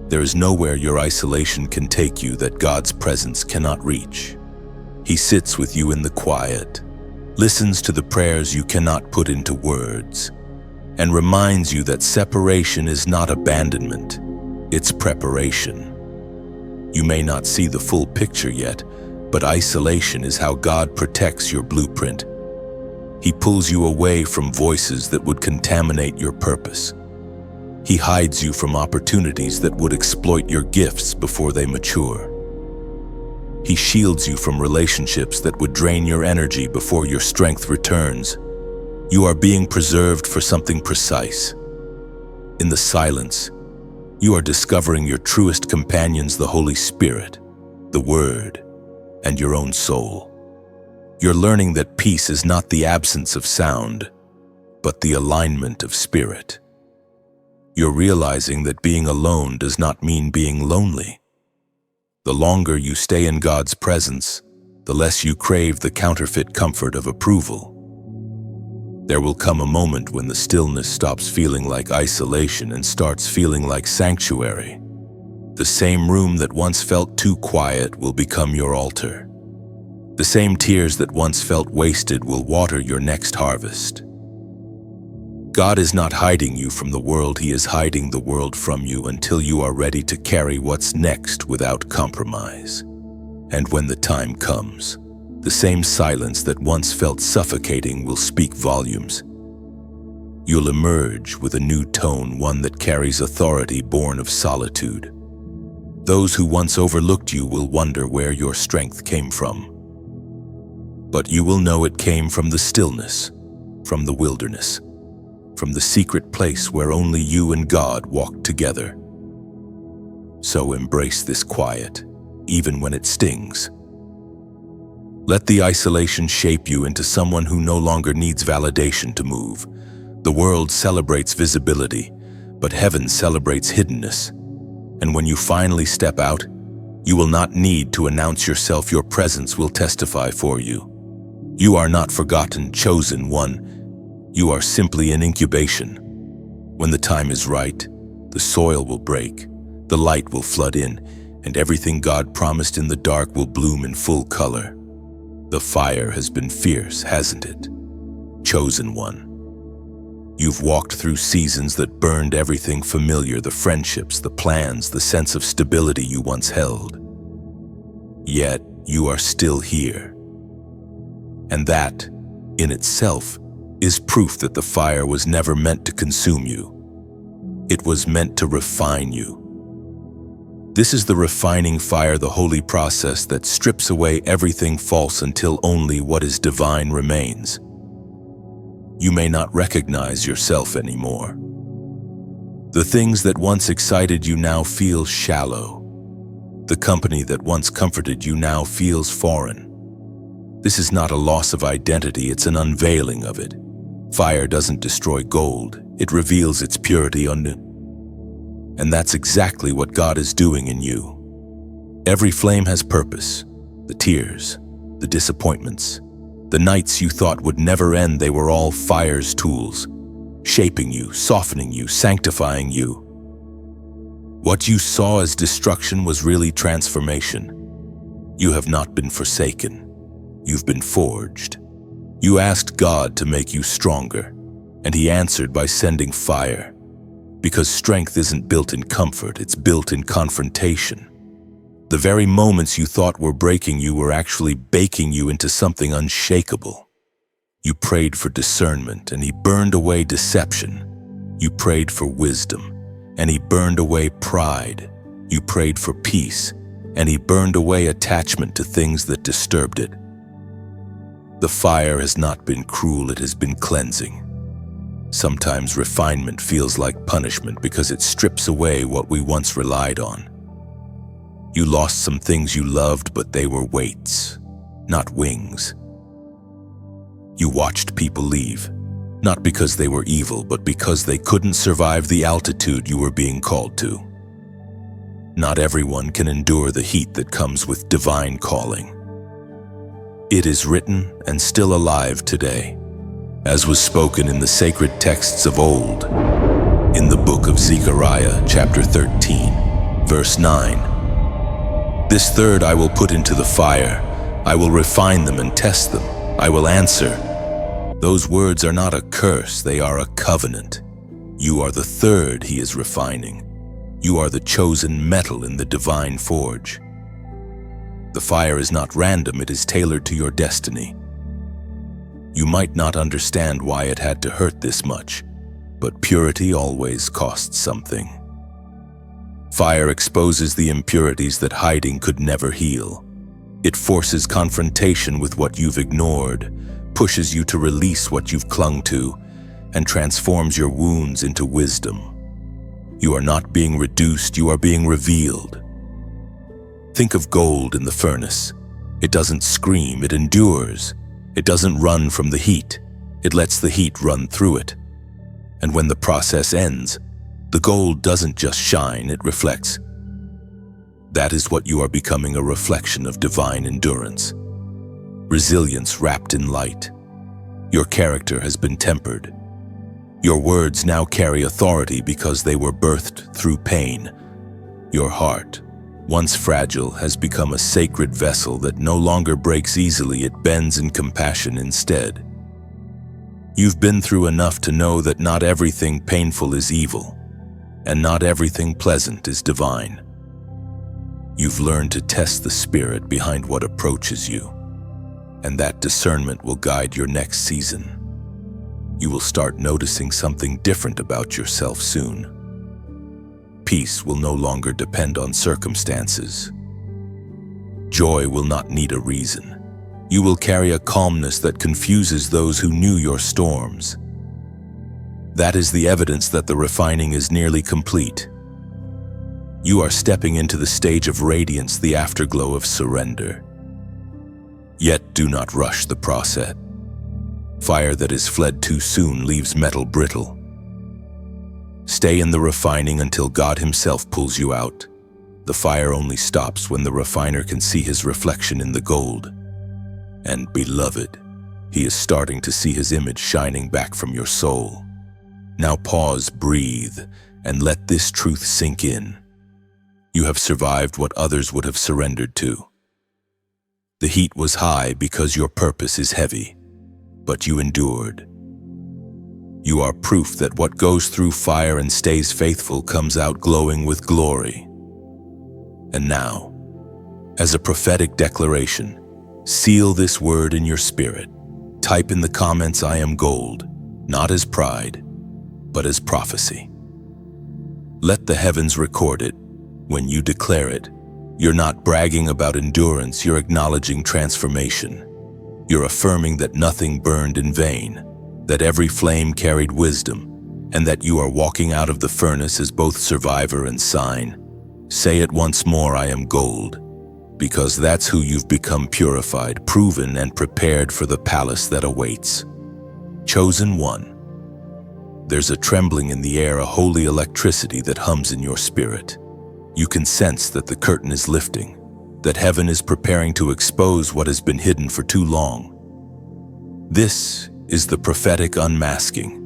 There is nowhere your isolation can take you that God's presence cannot reach. He sits with you in the quiet, listens to the prayers you cannot put into words, and reminds you that separation is not abandonment, it's preparation. You may not see the full picture yet, but isolation is how God protects your blueprint. He pulls you away from voices that would contaminate your purpose. He hides you from opportunities that would exploit your gifts before they mature. He shields you from relationships that would drain your energy before your strength returns. You are being preserved for something precise. In the silence, you are discovering your truest companions, the Holy Spirit, the Word, and your own soul. You're learning that peace is not the absence of sound, but the alignment of spirit. You're realizing that being alone does not mean being lonely. The longer you stay in God's presence, the less you crave the counterfeit comfort of approval. There will come a moment when the stillness stops feeling like isolation and starts feeling like sanctuary. The same room that once felt too quiet will become your altar. The same tears that once felt wasted will water your next harvest. God is not hiding you from the world, He is hiding the world from you until you are ready to carry what's next without compromise. And when the time comes, the same silence that once felt suffocating will speak volumes. You'll emerge with a new tone, one that carries authority born of solitude. Those who once overlooked you will wonder where your strength came from. But you will know it came from the stillness, from the wilderness, from the secret place where only you and God walked together. So embrace this quiet, even when it stings. Let the isolation shape you into someone who no longer needs validation to move. The world celebrates visibility, but heaven celebrates hiddenness. And when you finally step out, you will not need to announce yourself. Your presence will testify for you. You are not forgotten, chosen one. You are simply in incubation. When the time is right, the soil will break, the light will flood in, and everything God promised in the dark will bloom in full color. The fire has been fierce, hasn't it? Chosen one. You've walked through seasons that burned everything familiar, the friendships, the plans, the sense of stability you once held. Yet you are still here. And that, in itself, is proof that the fire was never meant to consume you. It was meant to refine you. This is the refining fire, the holy process that strips away everything false until only what is divine remains. You may not recognize yourself anymore. The things that once excited you now feel shallow. The company that once comforted you now feels foreign. This is not a loss of identity, it's an unveiling of it. Fire doesn't destroy gold, it reveals its purity anew. And that's exactly what God is doing in you. Every flame has purpose. The tears, the disappointments, the nights you thought would never end, they were all fire's tools, shaping you, softening you, sanctifying you. What you saw as destruction was really transformation. You have not been forsaken. You've been forged. You asked God to make you stronger, and He answered by sending fire. Because strength isn't built in comfort, it's built in confrontation. The very moments you thought were breaking you were actually baking you into something unshakable. You prayed for discernment, and He burned away deception. You prayed for wisdom, and He burned away pride. You prayed for peace, and He burned away attachment to things that disturbed it. The fire has not been cruel, it has been cleansing. Sometimes refinement feels like punishment because it strips away what we once relied on. You lost some things you loved, but they were weights, not wings. You watched people leave, not because they were evil, but because they couldn't survive the altitude you were being called to. Not everyone can endure the heat that comes with divine calling. It is written and still alive today, as was spoken in the sacred texts of old, in the book of Zechariah, chapter 13, verse 9. This third I will put into the fire. I will refine them and test them. I will answer. Those words are not a curse, they are a covenant. You are the third He is refining. You are the chosen metal in the divine forge. The fire is not random, it is tailored to your destiny. You might not understand why it had to hurt this much, but purity always costs something. Fire exposes the impurities that hiding could never heal. It forces confrontation with what you've ignored, pushes you to release what you've clung to, and transforms your wounds into wisdom. You are not being reduced, you are being revealed. Think of gold in the furnace. It doesn't scream, it endures. It doesn't run from the heat. It lets the heat run through it. And when the process ends, the gold doesn't just shine, it reflects. That is what you are becoming, a reflection of divine endurance. Resilience wrapped in light. Your character has been tempered. Your words now carry authority because they were birthed through pain. Your heart, once fragile, has become a sacred vessel that no longer breaks easily, it bends in compassion instead. You've been through enough to know that not everything painful is evil, and not everything pleasant is divine. You've learned to test the spirit behind what approaches you, and that discernment will guide your next season. You will start noticing something different about yourself soon. Peace will no longer depend on circumstances. Joy will not need a reason. You will carry a calmness that confuses those who knew your storms. That is the evidence that the refining is nearly complete. You are stepping into the stage of radiance, the afterglow of surrender. Yet do not rush the process. Fire that is fled too soon leaves metal brittle. Stay in the refining until God Himself pulls you out. The fire only stops when the refiner can see his reflection in the gold. And beloved, He is starting to see His image shining back from your soul. Now pause, breathe, and let this truth sink in. You have survived what others would have surrendered to. The heat was high because your purpose is heavy, but you endured. You are proof that what goes through fire and stays faithful comes out glowing with glory. And now, as a prophetic declaration, seal this word in your spirit. Type in the comments, "I am gold," not as pride, but as prophecy. Let the heavens record it. When you declare it, you're not bragging about endurance, you're acknowledging transformation. You're affirming that nothing burned in vain, that every flame carried wisdom, and that you are walking out of the furnace as both survivor and sign. Say it once more, I am gold, because that's who you've become, purified, proven, and prepared for the palace that awaits. Chosen one. There's a trembling in the air, a holy electricity that hums in your spirit. You can sense that the curtain is lifting, that heaven is preparing to expose what has been hidden for too long. This is the prophetic unmasking.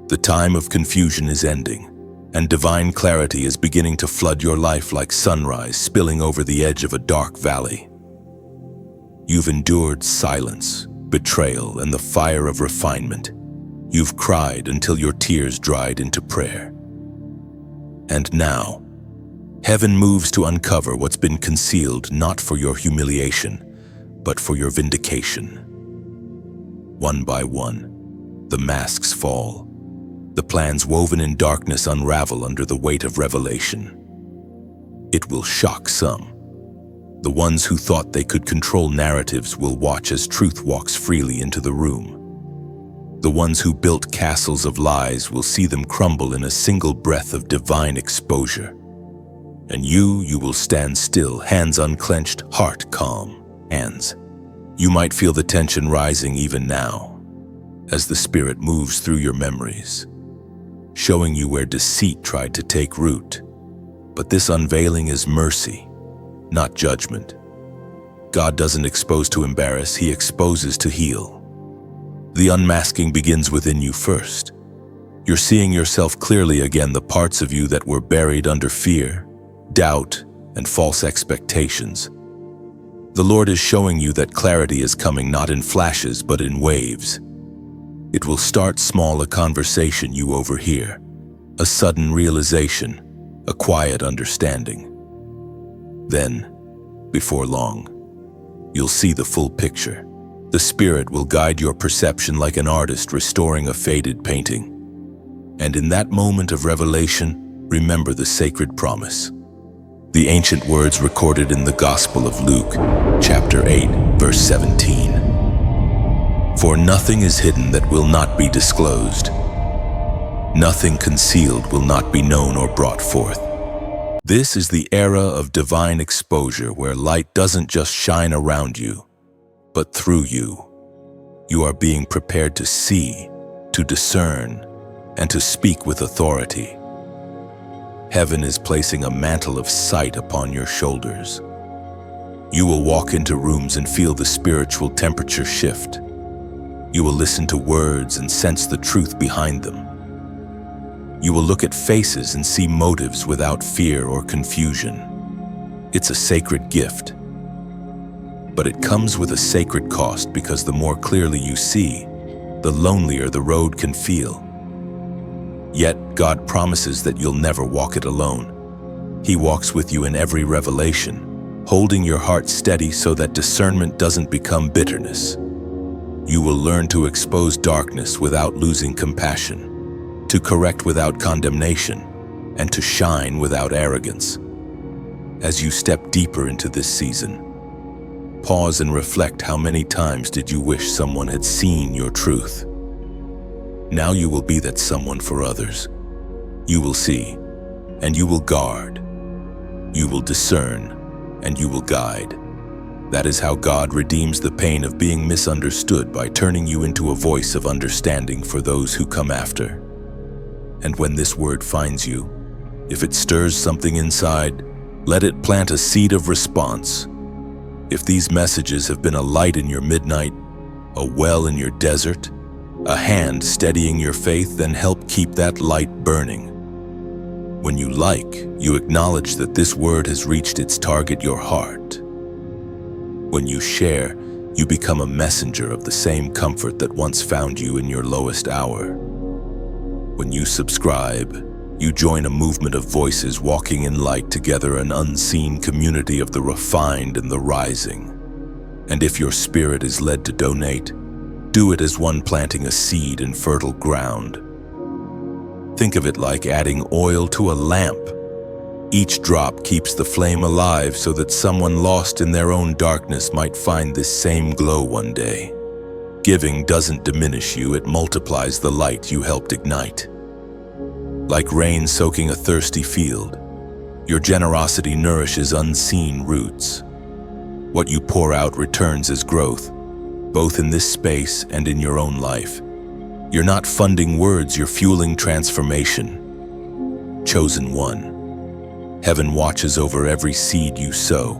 The time of confusion is ending, and divine clarity is beginning to flood your life like sunrise spilling over the edge of a dark valley. You've endured silence, betrayal, and the fire of refinement. You've cried until your tears dried into prayer. And now, heaven moves to uncover what's been concealed, not for your humiliation, but for your vindication. One by one, the masks fall. The plans woven in darkness unravel under the weight of revelation. It will shock some. The ones who thought they could control narratives will watch as truth walks freely into the room. The ones who built castles of lies will see them crumble in a single breath of divine exposure. And you will stand still, hands unclenched, heart calm. Hands. You might feel the tension rising even now, as the Spirit moves through your memories, showing you where deceit tried to take root. But this unveiling is mercy, not judgment. God doesn't expose to embarrass, He exposes to heal. The unmasking begins within you first. You're seeing yourself clearly again, the parts of you that were buried under fear, doubt, and false expectations. The Lord is showing you that clarity is coming not in flashes but in waves. It will start small, a conversation you overhear, a sudden realization, a quiet understanding. Then, before long, you'll see the full picture. The Spirit will guide your perception like an artist restoring a faded painting. And in that moment of revelation, remember the sacred promise. The ancient words recorded in the Gospel of Luke, chapter 8, verse 17. For nothing is hidden that will not be disclosed. Nothing concealed will not be known or brought forth. This is the era of divine exposure where light doesn't just shine around you, but through you. You are being prepared to see, to discern, and to speak with authority. Heaven is placing a mantle of sight upon your shoulders. You will walk into rooms and feel the spiritual temperature shift. You will listen to words and sense the truth behind them. You will look at faces and see motives without fear or confusion. It's a sacred gift. But it comes with a sacred cost, because the more clearly you see, the lonelier the road can feel. Yet God promises that you'll never walk it alone. He walks with you in every revelation, holding your heart steady so that discernment doesn't become bitterness. You will learn to expose darkness without losing compassion, to correct without condemnation, and to shine without arrogance. As you step deeper into this season, pause and reflect. How many times did you wish someone had seen your truth? Now you will be that someone for others. You will see, and you will guard. You will discern, and you will guide. That is how God redeems the pain of being misunderstood, by turning you into a voice of understanding for those who come after. And when this word finds you, if it stirs something inside, let it plant a seed of response. If these messages have been a light in your midnight, a well in your desert, a hand steadying your faith, then help keep that light burning. When you you acknowledge that this word has reached its target, your heart. When you share, you become a messenger of the same comfort that once found you in your lowest hour. When you subscribe, you join a movement of voices walking in light together, an unseen community of the refined and the rising. And if your spirit is led to donate, do it as one planting a seed in fertile ground. Think of it like adding oil to a lamp. Each drop keeps the flame alive so that someone lost in their own darkness might find this same glow one day. Giving doesn't diminish you, it multiplies the light you helped ignite. Like rain soaking a thirsty field, Your generosity nourishes unseen roots. What you pour out returns as growth, both in this space and in your own life. You're not funding words, you're fueling transformation. Chosen one. Heaven watches over every seed you sow.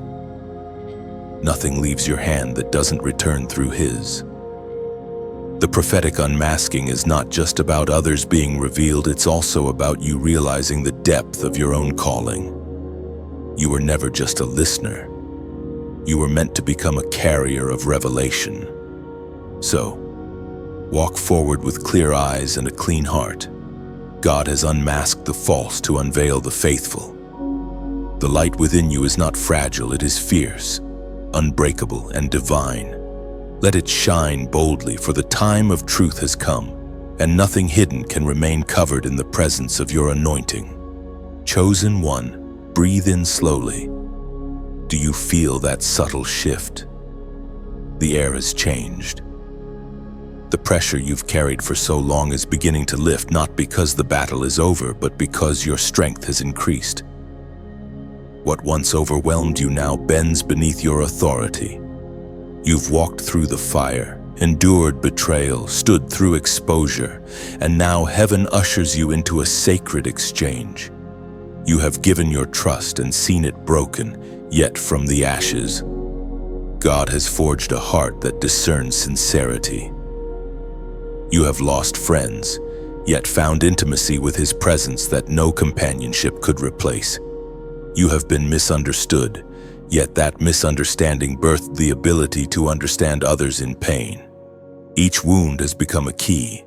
Nothing leaves your hand that doesn't return through His. The prophetic unmasking is not just about others being revealed, it's also about you realizing the depth of your own calling. You were never just a listener. You were meant to become a carrier of revelation. So, walk forward with clear eyes and a clean heart. God has unmasked the false to unveil the faithful. The light within you is not fragile, it is fierce, unbreakable, and divine. Let it shine boldly, for the time of truth has come, and nothing hidden can remain covered in the presence of your anointing. Chosen one, breathe in slowly. Do you feel that subtle shift? The air has changed. The pressure you've carried for so long is beginning to lift, not because the battle is over, but because your strength has increased. What once overwhelmed you now bends beneath your authority. You've walked through the fire, endured betrayal, stood through exposure, and now heaven ushers you into a sacred exchange. You have given your trust and seen it broken, yet from the ashes, God has forged a heart that discerns sincerity. You have lost friends, yet found intimacy with His presence that no companionship could replace. You have been misunderstood, yet that misunderstanding birthed the ability to understand others in pain. Each wound has become a key,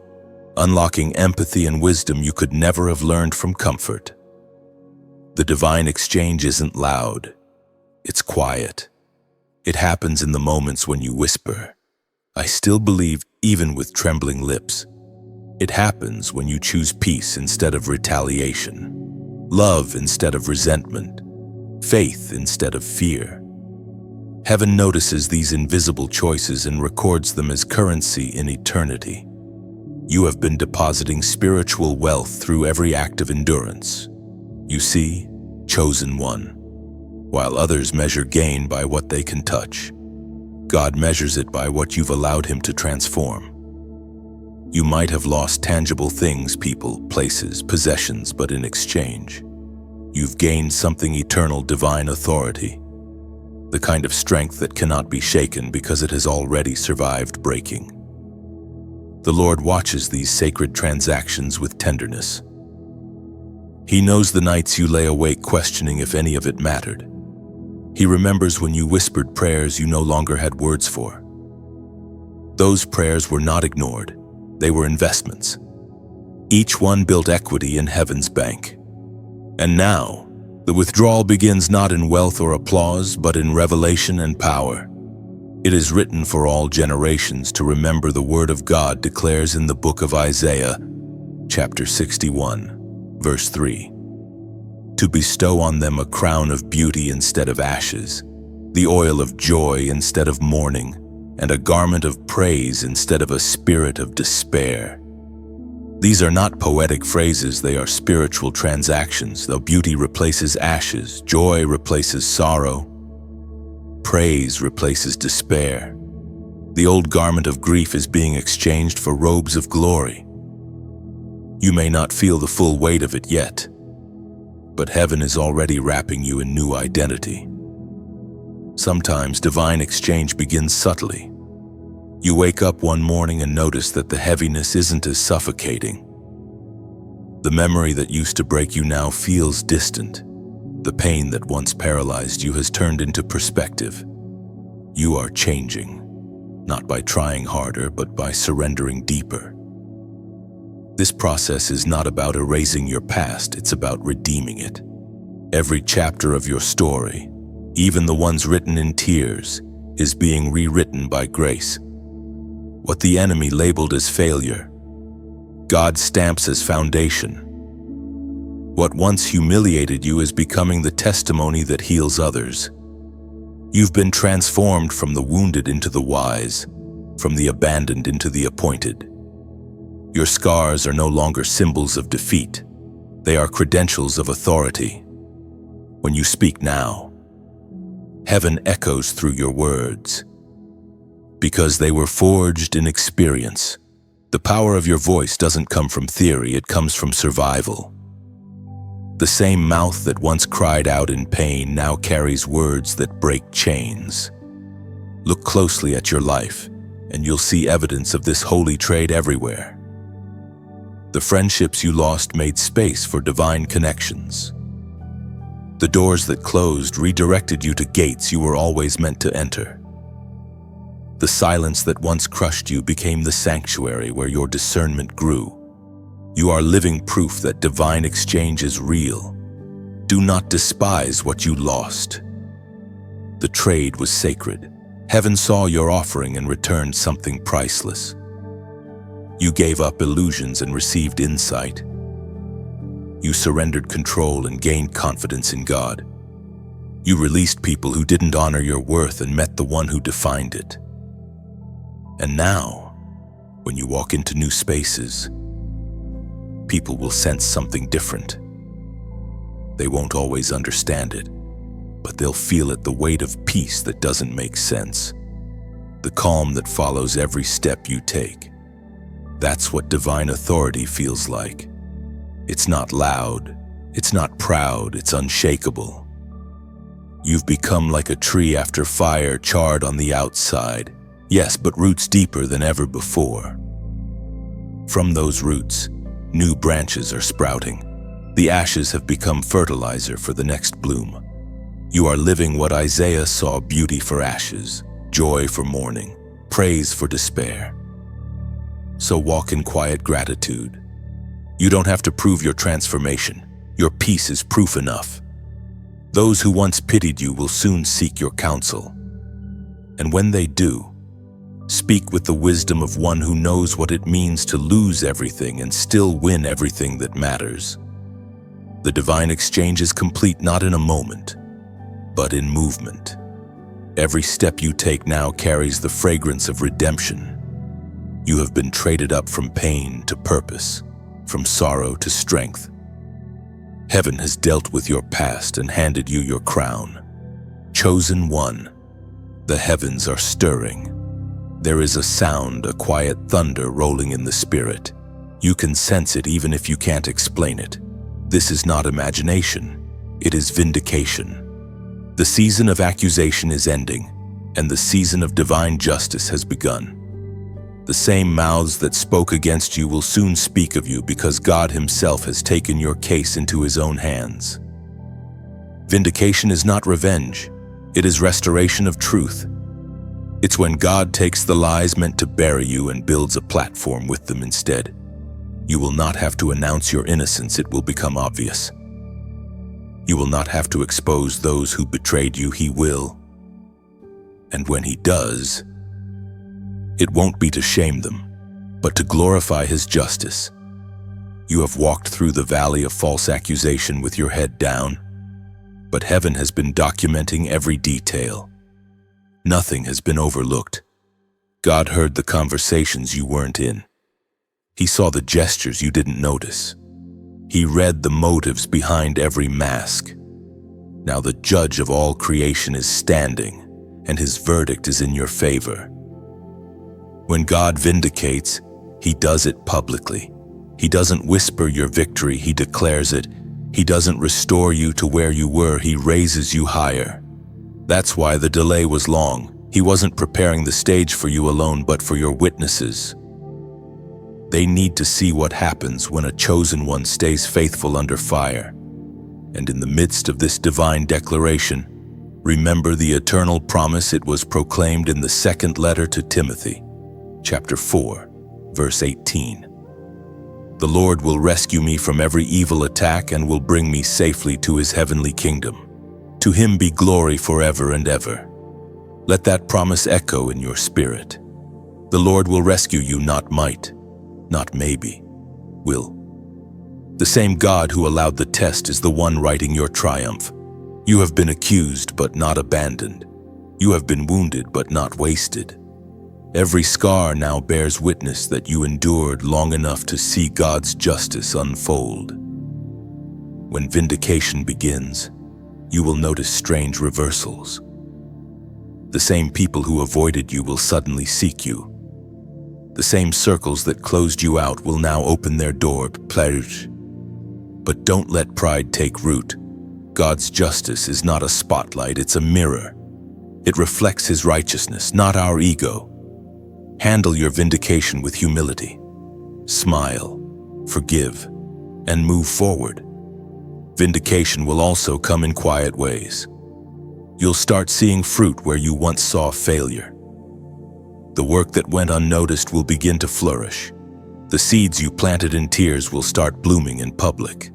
unlocking empathy and wisdom you could never have learned from comfort. The divine exchange isn't loud, it's quiet. It happens in the moments when you whisper, "I still believe," even with trembling lips. It happens when you choose peace instead of retaliation, love instead of resentment, faith instead of fear. Heaven notices these invisible choices and records them as currency in eternity. You have been depositing spiritual wealth through every act of endurance. You see, chosen one. While others measure gain by what they can touch, God measures it by what you've allowed Him to transform. You might have lost tangible things, people, places, possessions, but in exchange, you've gained something eternal, divine authority, the kind of strength that cannot be shaken because it has already survived breaking. The Lord watches these sacred transactions with tenderness. He knows the nights you lay awake questioning if any of it mattered. He remembers when you whispered prayers you no longer had words for. Those prayers were not ignored, they were investments. Each one built equity in heaven's bank. And now, the withdrawal begins not in wealth or applause, but in revelation and power. It is written for all generations to remember, the Word of God declares in the book of Isaiah, chapter 61, verse 3. To bestow on them a crown of beauty instead of ashes, the oil of joy instead of mourning, and a garment of praise instead of a spirit of despair. These are not poetic phrases, they are spiritual transactions. Though beauty replaces ashes, joy replaces sorrow, praise replaces despair. The old garment of grief is being exchanged for robes of glory. You may not feel the full weight of it yet, but heaven is already wrapping you in new identity. Sometimes divine exchange begins subtly. You wake up one morning and notice that the heaviness isn't as suffocating. The memory that used to break you now feels distant. The pain that once paralyzed you has turned into perspective. You are changing, not by trying harder, but by surrendering deeper. This process is not about erasing your past, it's about redeeming it. Every chapter of your story, even the ones written in tears, is being rewritten by grace. What the enemy labeled as failure, God stamps as foundation. What once humiliated you is becoming the testimony that heals others. You've been transformed from the wounded into the wise, from the abandoned into the appointed. Your scars are no longer symbols of defeat. They are credentials of authority. When you speak now, heaven echoes through your words. Because they were forged in experience, the power of your voice doesn't come from theory, it comes from survival. The same mouth that once cried out in pain now carries words that break chains. Look closely at your life, and you'll see evidence of this holy trade everywhere. The friendships you lost made space for divine connections. The doors that closed redirected you to gates you were always meant to enter. The silence that once crushed you became the sanctuary where your discernment grew. You are living proof that divine exchange is real. Do not despise what you lost. The trade was sacred. Heaven saw your offering and returned something priceless. You gave up illusions and received insight. You surrendered control and gained confidence in God. You released people who didn't honor your worth and met the one who defined it. And now, when you walk into new spaces, people will sense something different. They won't always understand it, but they'll feel it, the weight of peace that doesn't make sense, the calm that follows every step you take. That's what divine authority feels like. It's not loud, it's not proud, it's unshakable. You've become like a tree after fire, charred on the outside, yes, but roots deeper than ever before. From those roots, new branches are sprouting. The ashes have become fertilizer for the next bloom. You are living what Isaiah saw: beauty for ashes, joy for mourning, praise for despair. So walk in quiet gratitude. You don't have to prove your transformation. Your peace is proof enough. Those who once pitied you will soon seek your counsel. And when they do, speak with the wisdom of one who knows what it means to lose everything and still win everything that matters. The divine exchange is complete not in a moment, but in movement. Every step you take now carries the fragrance of redemption. You have been traded up from pain to purpose, from sorrow to strength. Heaven has dealt with your past and handed you your crown. Chosen one, the heavens are stirring. There is a sound, a quiet thunder rolling in the spirit. You can sense it even if you can't explain it. This is not imagination, it is vindication. The season of accusation is ending, and the season of divine justice has begun. The same mouths that spoke against you will soon speak of you because God Himself has taken your case into His own hands. Vindication is not revenge, it is restoration of truth. It's when God takes the lies meant to bury you and builds a platform with them instead. You will not have to announce your innocence, it will become obvious. You will not have to expose those who betrayed you, He will. And when He does, it won't be to shame them, but to glorify His justice. You have walked through the valley of false accusation with your head down, but heaven has been documenting every detail. Nothing has been overlooked. God heard the conversations you weren't in. He saw the gestures you didn't notice. He read the motives behind every mask. Now the judge of all creation is standing, and His verdict is in your favor. When God vindicates, He does it publicly. He doesn't whisper your victory, He declares it. He doesn't restore you to where you were, He raises you higher. That's why the delay was long. He wasn't preparing the stage for you alone, but for your witnesses. They need to see what happens when a chosen one stays faithful under fire. And in the midst of this divine declaration, remember the eternal promise it was proclaimed in the second letter to Timothy, chapter 4, verse 18. The Lord will rescue me from every evil attack and will bring me safely to His heavenly kingdom. To Him be glory forever and ever. Let that promise echo in your spirit. The Lord will rescue you, not might, not maybe, will. The same God who allowed the test is the one writing your triumph. You have been accused but not abandoned. You have been wounded but not wasted. Every scar now bears witness that you endured long enough to see God's justice unfold. When vindication begins, you will notice strange reversals. The same people who avoided you will suddenly seek you. The same circles that closed you out will now open their door. But don't let pride take root. God's justice is not a spotlight, it's a mirror. It reflects His righteousness, not our ego. Handle your vindication with humility. Smile, forgive, and move forward. Vindication will also come in quiet ways. You'll start seeing fruit where you once saw failure. The work that went unnoticed will begin to flourish. The seeds you planted in tears will start blooming in public.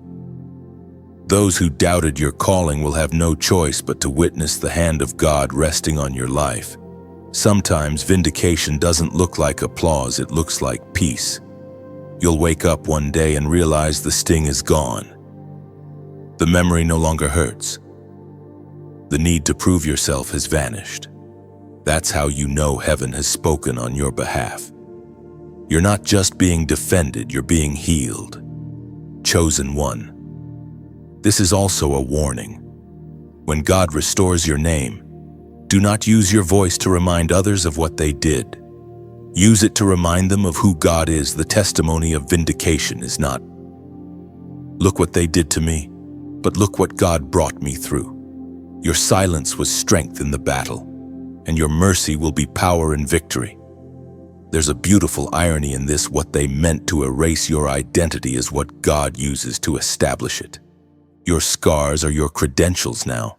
Those who doubted your calling will have no choice but to witness the hand of God resting on your life. Sometimes vindication doesn't look like applause, it looks like peace. You'll wake up one day and realize the sting is gone. The memory no longer hurts. The need to prove yourself has vanished. That's how you know heaven has spoken on your behalf. You're not just being defended, you're being healed. Chosen one. This is also a warning. When God restores your name, do not use your voice to remind others of what they did. Use it to remind them of who God is. The testimony of vindication is not, "Look what they did to me," but "Look what God brought me through." Your silence was strength in the battle, and your mercy will be power in victory. There's a beautiful irony in this. What they meant to erase your identity is what God uses to establish it. Your scars are your credentials now.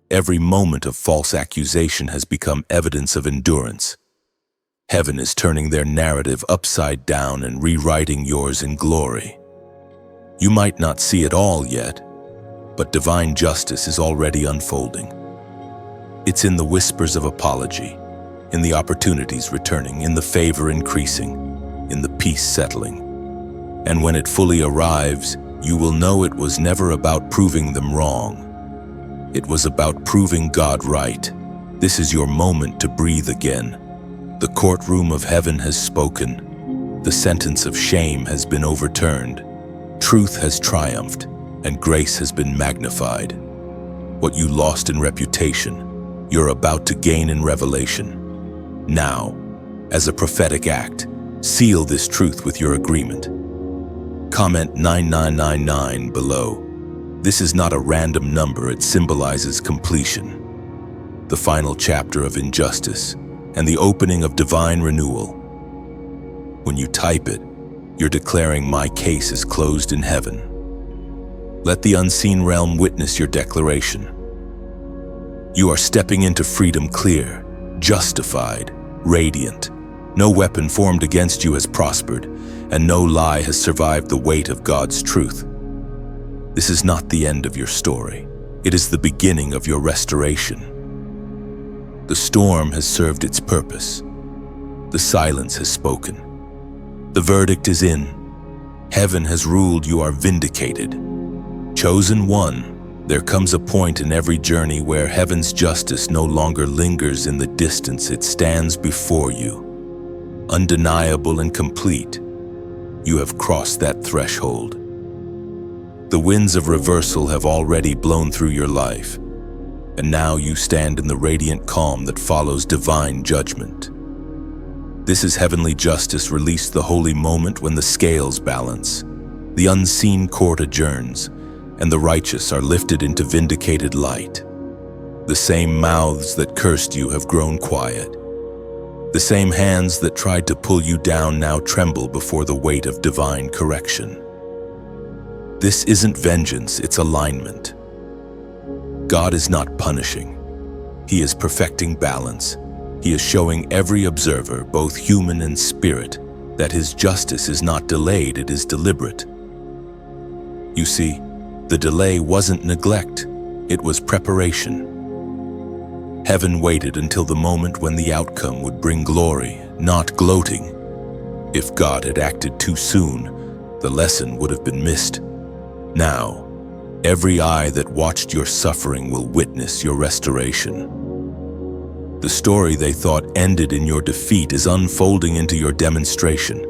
Every moment of false accusation has become evidence of endurance. Heaven is turning their narrative upside down and rewriting yours in glory. You might not see it all yet, but divine justice is already unfolding. It's in the whispers of apology, in the opportunities returning, in the favor increasing, in the peace settling. And when it fully arrives, you will know it was never about proving them wrong. It was about proving God right. This is your moment to breathe again. The courtroom of heaven has spoken. The sentence of shame has been overturned. Truth has triumphed, and grace has been magnified. What you lost in reputation, you're about to gain in revelation. Now, as a prophetic act, seal this truth with your agreement. Comment 9999 below. This is not a random number, it symbolizes completion, the final chapter of injustice, and the opening of divine renewal. When you type it, you're declaring, "My case is closed in heaven." Let the unseen realm witness your declaration. You are stepping into freedom clear, justified, radiant. No weapon formed against you has prospered, and no lie has survived the weight of God's truth. This is not the end of your story. It is the beginning of your restoration. The storm has served its purpose. The silence has spoken. The verdict is in. Heaven has ruled. You are vindicated. Chosen one. There comes a point in every journey where heaven's justice no longer lingers in the distance. It stands before you, undeniable and complete. You have crossed that threshold. The winds of reversal have already blown through your life, and now you stand in the radiant calm that follows divine judgment. This is heavenly justice released, the holy moment when the scales balance, the unseen court adjourns, and the righteous are lifted into vindicated light. The same mouths that cursed you have grown quiet. The same hands that tried to pull you down now tremble before the weight of divine correction. This isn't vengeance, it's alignment. God is not punishing. He is perfecting balance. He is showing every observer, both human and spirit, that His justice is not delayed, it is deliberate. You see, the delay wasn't neglect, it was preparation. Heaven waited until the moment when the outcome would bring glory, not gloating. If God had acted too soon, the lesson would have been missed. Now, every eye that watched your suffering will witness your restoration. The story they thought ended in your defeat is unfolding into your demonstration.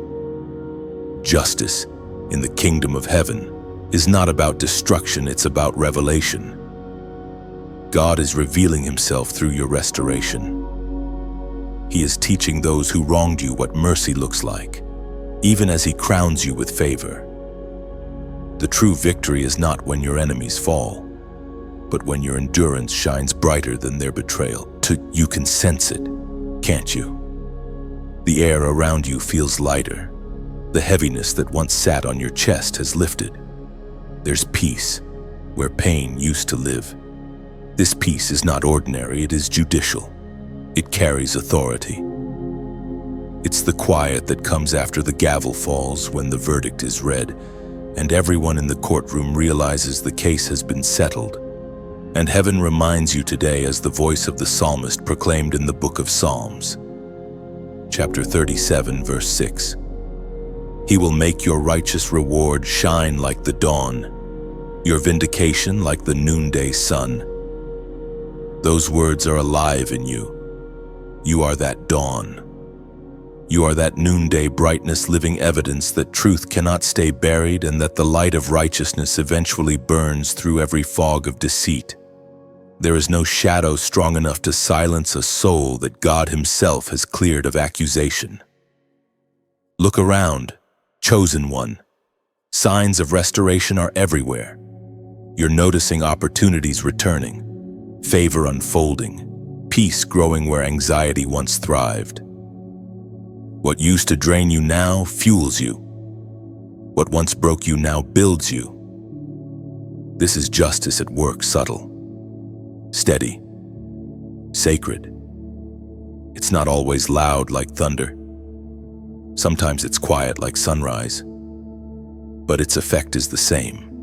Justice in the kingdom of heaven is not about destruction, it's about revelation. God is revealing himself through your restoration. He is teaching those who wronged you what mercy looks like, even as he crowns you with favor. The true victory is not when your enemies fall, but when your endurance shines brighter than their betrayal. You can sense it, can't you? The air around you feels lighter. The heaviness that once sat on your chest has lifted. There's peace where pain used to live. This peace is not ordinary, it is judicial. It carries authority. It's the quiet that comes after the gavel falls when the verdict is read, and everyone in the courtroom realizes the case has been settled. And heaven reminds you today as the voice of the psalmist proclaimed in the book of Psalms, chapter 37, verse 6. He will make your righteous reward shine like the dawn, your vindication like the noonday sun. Those words are alive in you. You are that dawn. You are that noonday brightness, living evidence that truth cannot stay buried and that the light of righteousness eventually burns through every fog of deceit. There is no shadow strong enough to silence a soul that God himself has cleared of accusation. Look around, chosen one. Signs of restoration are everywhere. You're noticing opportunities returning, favor unfolding, peace growing where anxiety once thrived. What used to drain you now fuels you. What once broke you now builds you. This is justice at work, subtle, steady, sacred. It's not always loud like thunder. Sometimes it's quiet like sunrise. But its effect is the same.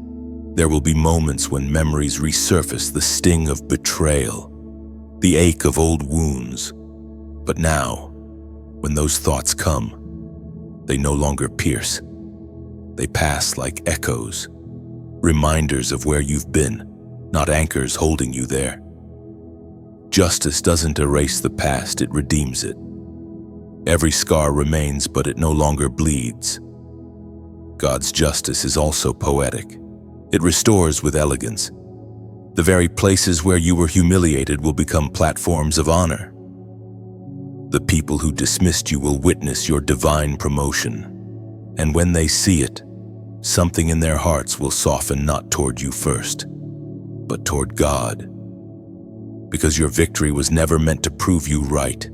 There will be moments when memories resurface, the sting of betrayal, the ache of old wounds. But now, when those thoughts come, they no longer pierce. They pass like echoes, reminders of where you've been, not anchors holding you there. Justice doesn't erase the past, it redeems it. Every scar remains, but it no longer bleeds. God's justice is also poetic. It restores with elegance. The very places where you were humiliated will become platforms of honor. The people who dismissed you will witness your divine promotion. And when they see it, something in their hearts will soften, not toward you first, but toward God. Because your victory was never meant to prove you right.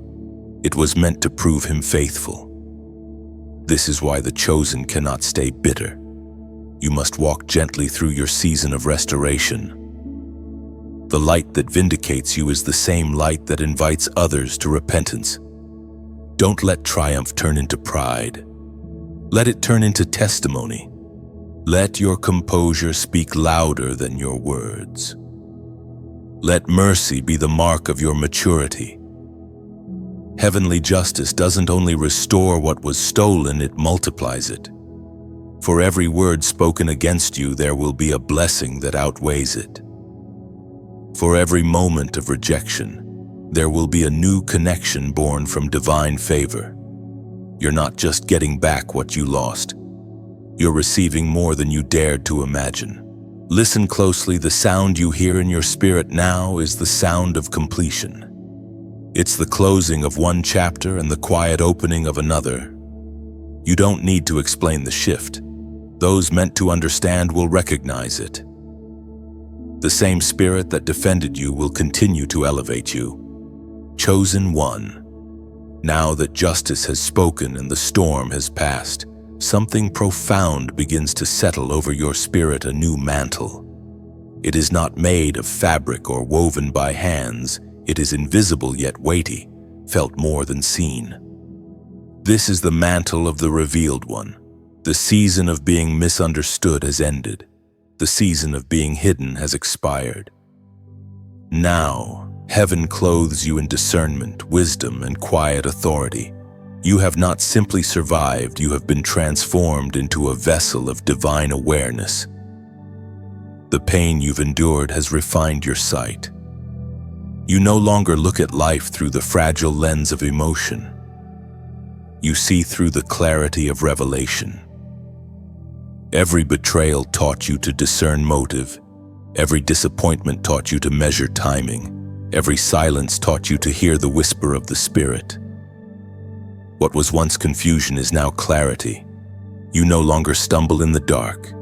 It was meant to prove him faithful. This is why the chosen cannot stay bitter. You must walk gently through your season of restoration. The light that vindicates you is the same light that invites others to repentance. Don't let triumph turn into pride. Let it turn into testimony. Let your composure speak louder than your words. Let mercy be the mark of your maturity. Heavenly justice doesn't only restore what was stolen, it multiplies it. For every word spoken against you, there will be a blessing that outweighs it. For every moment of rejection, there will be a new connection born from divine favor. You're not just getting back what you lost. You're receiving more than you dared to imagine. Listen closely. The sound you hear in your spirit now is the sound of completion. It's the closing of one chapter and the quiet opening of another. You don't need to explain the shift. Those meant to understand will recognize it. The same spirit that defended you will continue to elevate you. Chosen one. Now that justice has spoken and the storm has passed, something profound begins to settle over your spirit, a new mantle. It is not made of fabric or woven by hands. It is invisible yet weighty, felt more than seen. This is the mantle of the revealed one. The season of being misunderstood has ended. The season of being hidden has expired. Now, heaven clothes you in discernment, wisdom, and quiet authority. You have not simply survived, you have been transformed into a vessel of divine awareness. The pain you've endured has refined your sight. You no longer look at life through the fragile lens of emotion. You see through the clarity of revelation. Every betrayal taught you to discern motive. Every disappointment taught you to measure timing. Every silence taught you to hear the whisper of the Spirit. What was once confusion is now clarity. You no longer stumble in the dark.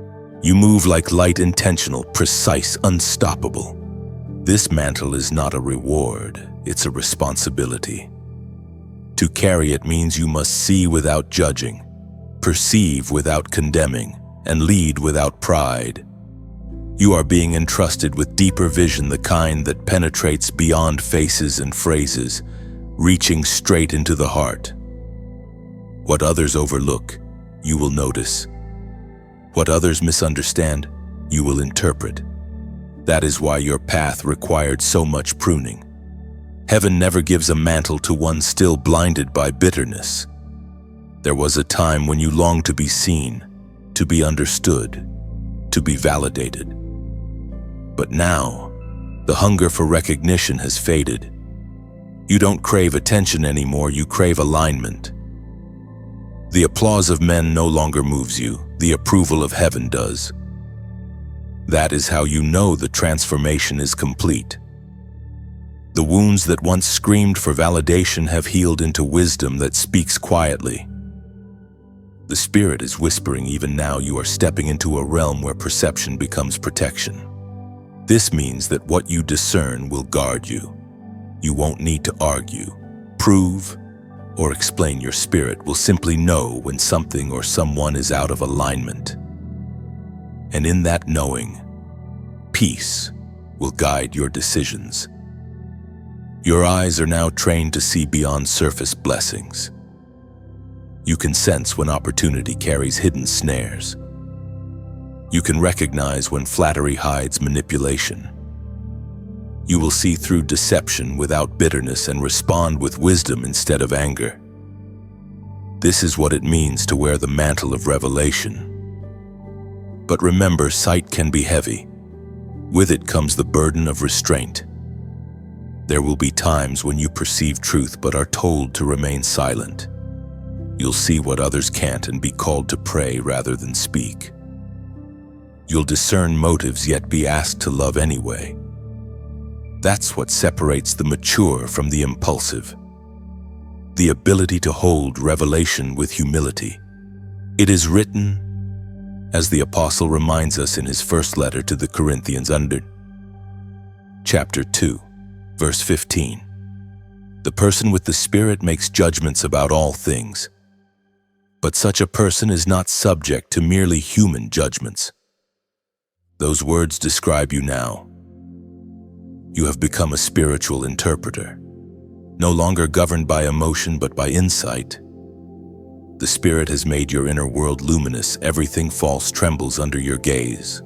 You move like light, intentional, precise, unstoppable. This mantle is not a reward, it's a responsibility. To carry it means you must see without judging, perceive without condemning, and lead without pride. You are being entrusted with deeper vision, the kind that penetrates beyond faces and phrases, reaching straight into the heart. What others overlook, you will notice. What others misunderstand, you will interpret. That is why your path required so much pruning. Heaven never gives a mantle to one still blinded by bitterness. There was a time when you longed to be seen, to be understood, to be validated. But now, the hunger for recognition has faded. You don't crave attention anymore, you crave alignment. The applause of men no longer moves you, the approval of heaven does. That is how you know the transformation is complete. The wounds that once screamed for validation have healed into wisdom that speaks quietly. The Spirit is whispering even now. You are stepping into a realm where perception becomes protection. This means that what you discern will guard you. You won't need to argue, prove, or explain. Your spirit will simply know when something or someone is out of alignment. And in that knowing, peace will guide your decisions. Your eyes are now trained to see beyond surface blessings. You can sense when opportunity carries hidden snares. You can recognize when flattery hides manipulation. You will see through deception without bitterness and respond with wisdom instead of anger. This is what it means to wear the mantle of revelation. But remember, sight can be heavy. With it comes the burden of restraint. There will be times when you perceive truth but are told to remain silent. You'll see what others can't and be called to pray rather than speak. You'll discern motives yet be asked to love anyway. That's what separates the mature from the impulsive. The ability to hold revelation with humility. It is written, as the apostle reminds us in his first letter to the Corinthians under chapter 2, verse 15. The person with the Spirit makes judgments about all things, but such a person is not subject to merely human judgments. Those words describe you now. You have become a spiritual interpreter, no longer governed by emotion but by insight. The Spirit has made your inner world luminous. Everything false trembles under your gaze.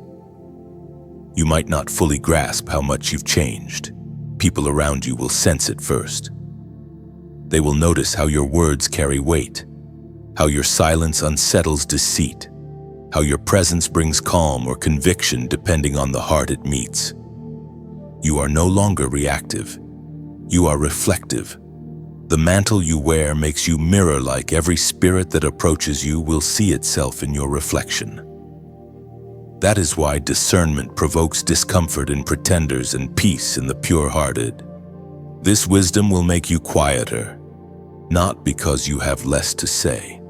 You might not fully grasp how much you've changed. People around you will sense it first. They will notice how your words carry weight, how your silence unsettles deceit, how your presence brings calm or conviction depending on the heart it meets. You are no longer reactive. You are reflective. The mantle you wear makes you mirror-like. Every spirit that approaches you will see itself in your reflection. That is why discernment provokes discomfort in pretenders and peace in the pure-hearted. This wisdom will make you quieter, not because you have less to say,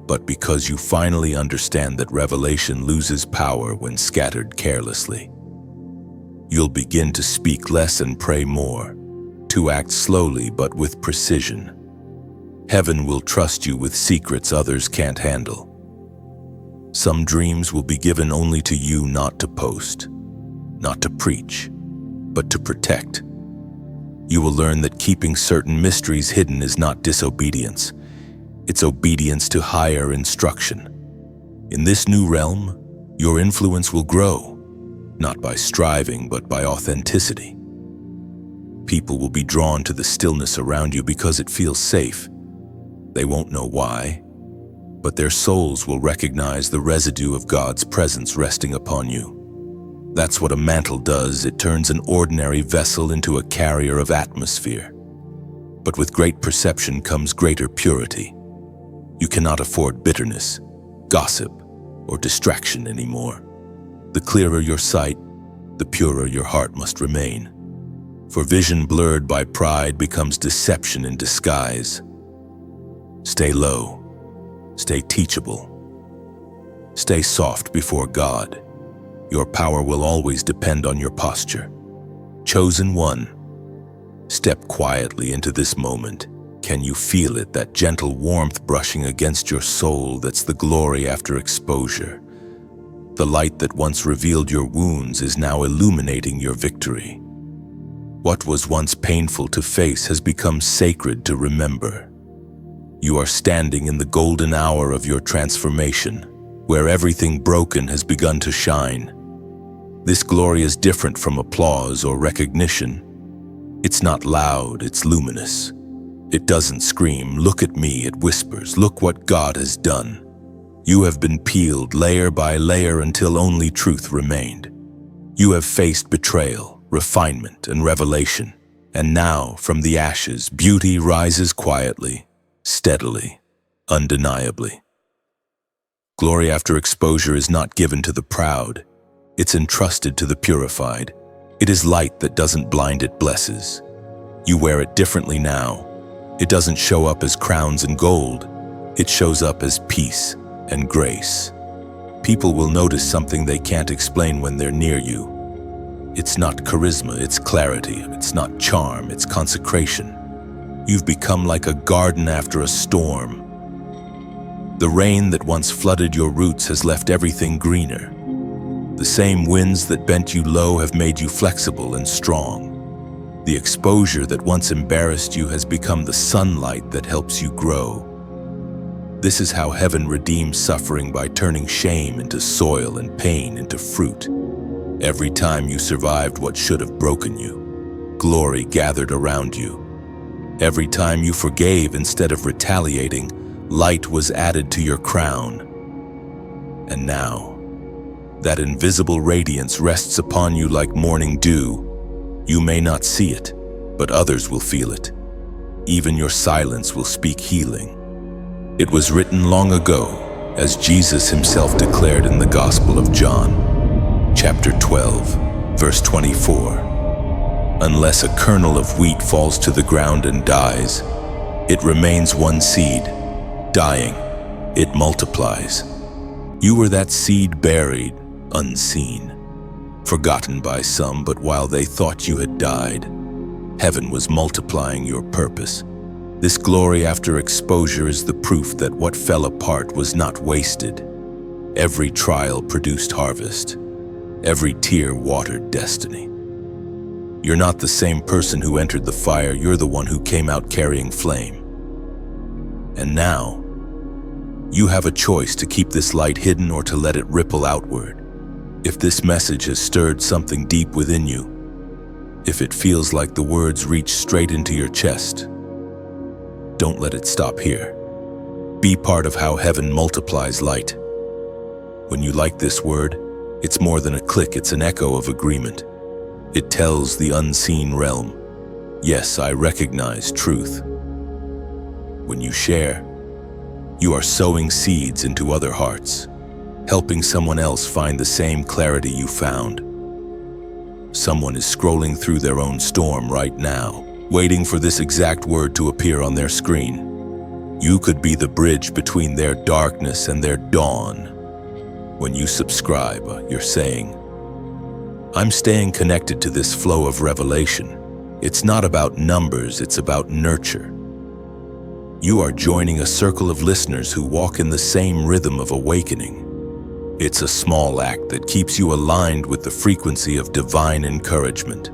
but because you finally understand that revelation loses power when scattered carelessly. You'll begin to speak less and pray more, to act slowly but with precision. Heaven will trust you with secrets others can't handle. Some dreams will be given only to you, not to post, not to preach, but to protect. You will learn that keeping certain mysteries hidden is not disobedience. It's obedience to higher instruction. In this new realm, your influence will grow, not by striving, but by authenticity. People will be drawn to the stillness around you because it feels safe. They won't know why, but their souls will recognize the residue of God's presence resting upon you. That's what a mantle does. It turns an ordinary vessel into a carrier of atmosphere. But with great perception comes greater purity. You cannot afford bitterness, gossip, or distraction anymore. The clearer your sight, the purer your heart must remain. For vision blurred by pride becomes deception in disguise. Stay low, stay teachable, stay soft before God. Your power will always depend on your posture. Chosen one, step quietly into this moment. Can you feel it, that gentle warmth brushing against your soul? That's the glory after exposure. The light that once revealed your wounds is now illuminating your victory. What was once painful to face has become sacred to remember. You are standing in the golden hour of your transformation, where everything broken has begun to shine. This glory is different from applause or recognition. It's not loud, it's luminous. It doesn't scream, "Look at me," it whispers, "Look what God has done." You have been peeled layer by layer until only truth remained. You have faced betrayal, refinement, and revelation. And now, from the ashes, beauty rises quietly, steadily, undeniably. Glory after exposure is not given to the proud. It's entrusted to the purified. It is light that doesn't blind, it blesses. You wear it differently now. It doesn't show up as crowns and gold. It shows up as peace and grace. People will notice something they can't explain when they're near you. It's not charisma, it's clarity. It's not charm, it's consecration. You've become like a garden after a storm. The rain that once flooded your roots has left everything greener. The same winds that bent you low have made you flexible and strong. The exposure that once embarrassed you has become the sunlight that helps you grow. This is how heaven redeems suffering, by turning shame into soil and pain into fruit. Every time you survived what should have broken you, glory gathered around you. Every time you forgave instead of retaliating, light was added to your crown. And now, that invisible radiance rests upon you like morning dew. You may not see it, but others will feel it. Even your silence will speak healing. It was written long ago, as Jesus himself declared in the Gospel of John, chapter 12, verse 24. Unless a kernel of wheat falls to the ground and dies, it remains one seed. Dying, it multiplies. You were that seed buried, unseen, forgotten by some, but while they thought you had died, heaven was multiplying your purpose. This glory after exposure is the proof that what fell apart was not wasted. Every trial produced harvest. Every tear watered destiny. You're not the same person who entered the fire, you're the one who came out carrying flame. And now, you have a choice to keep this light hidden or to let it ripple outward. If this message has stirred something deep within you, if it feels like the words reach straight into your chest, don't let it stop here. Be part of how heaven multiplies light. When you like this word, it's more than a click, it's an echo of agreement. It tells the unseen realm, yes, I recognize truth. When you share, you are sowing seeds into other hearts, helping someone else find the same clarity you found. Someone is scrolling through their own storm right now, waiting for this exact word to appear on their screen. You could be the bridge between their darkness and their dawn. When you subscribe, you're saying, I'm staying connected to this flow of revelation. It's not about numbers, it's about nurture. You are joining a circle of listeners who walk in the same rhythm of awakening. It's a small act that keeps you aligned with the frequency of divine encouragement.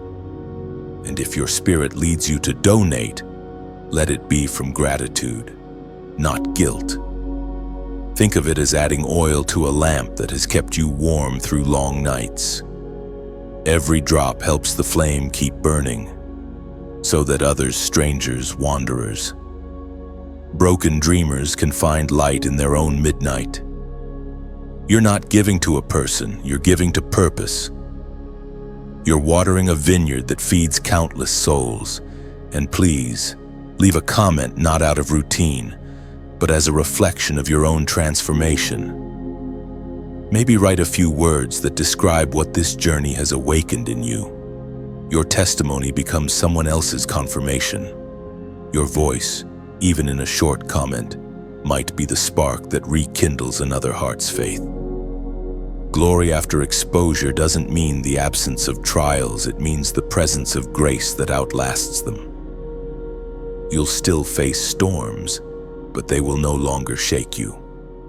And if your spirit leads you to donate, let it be from gratitude, not guilt. Think of it as adding oil to a lamp that has kept you warm through long nights. Every drop helps the flame keep burning, so that others, strangers, wanderers, broken dreamers can find light in their own midnight. You're not giving to a person, you're giving to purpose. You're watering a vineyard that feeds countless souls. And please, leave a comment not out of routine, but as a reflection of your own transformation. Maybe write a few words that describe what this journey has awakened in you. Your testimony becomes someone else's confirmation. Your voice, even in a short comment, might be the spark that rekindles another heart's faith. Glory after exposure doesn't mean the absence of trials, it means the presence of grace that outlasts them. You'll still face storms, but they will no longer shake you.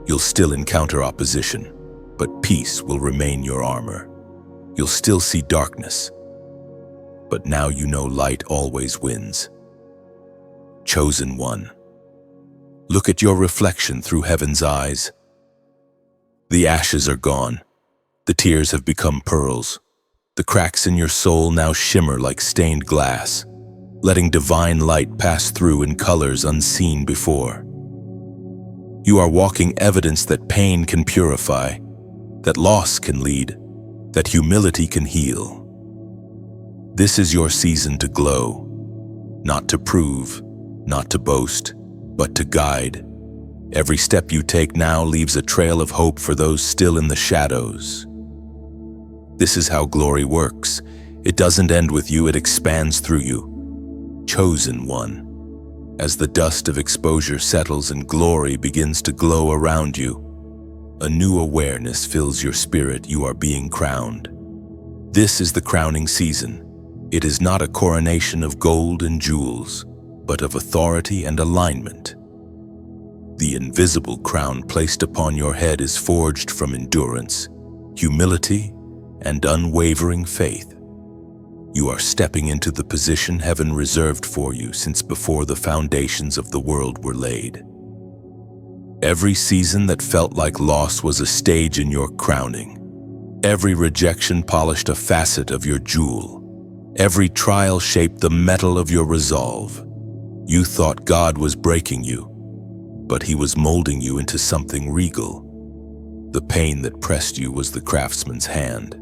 You'll still encounter opposition, but peace will remain your armor. You'll still see darkness, but now you know light always wins. Chosen one. Look at your reflection through heaven's eyes. The ashes are gone. The tears have become pearls. The cracks in your soul now shimmer like stained glass, letting divine light pass through in colors unseen before. You are walking evidence that pain can purify, that loss can lead, that humility can heal. This is your season to glow, not to prove, not to boast, but to guide. Every step you take now leaves a trail of hope for those still in the shadows. This is how glory works. It doesn't end with you, it expands through you. Chosen one. As the dust of exposure settles and glory begins to glow around you, a new awareness fills your spirit. You are being crowned. This is the crowning season. It is not a coronation of gold and jewels, but of authority and alignment. The invisible crown placed upon your head is forged from endurance, humility, and unwavering faith. You are stepping into the position heaven reserved for you since before the foundations of the world were laid. Every season that felt like loss was a stage in your crowning. Every rejection polished a facet of your jewel. Every trial shaped the metal of your resolve. You thought God was breaking you, but He was molding you into something regal. The pain that pressed you was the craftsman's hand,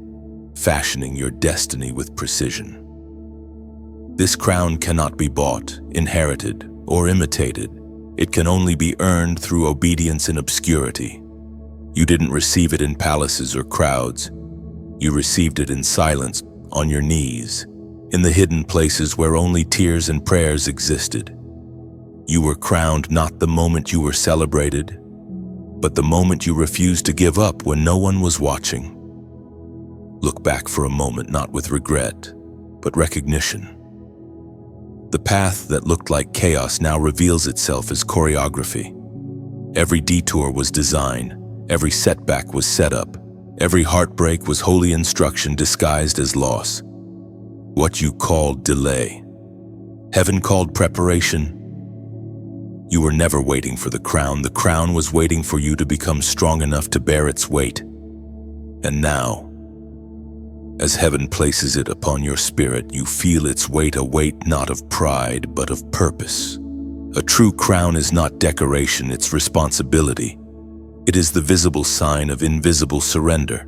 fashioning your destiny with precision. This crown cannot be bought, inherited, or imitated. It can only be earned through obedience in obscurity. You didn't receive it in palaces or crowds. You received it in silence, on your knees, in the hidden places where only tears and prayers existed. You were crowned not the moment you were celebrated, but the moment you refused to give up when no one was watching. Look back for a moment, not with regret, but recognition. The path that looked like chaos now reveals itself as choreography. Every detour was design, every setback was set up, every heartbreak was holy instruction disguised as loss. What you called delay, heaven called preparation. You were never waiting for the crown was waiting for you to become strong enough to bear its weight. And now, as heaven places it upon your spirit, you feel its weight, a weight not of pride, but of purpose. A true crown is not decoration, it's responsibility. It is the visible sign of invisible surrender.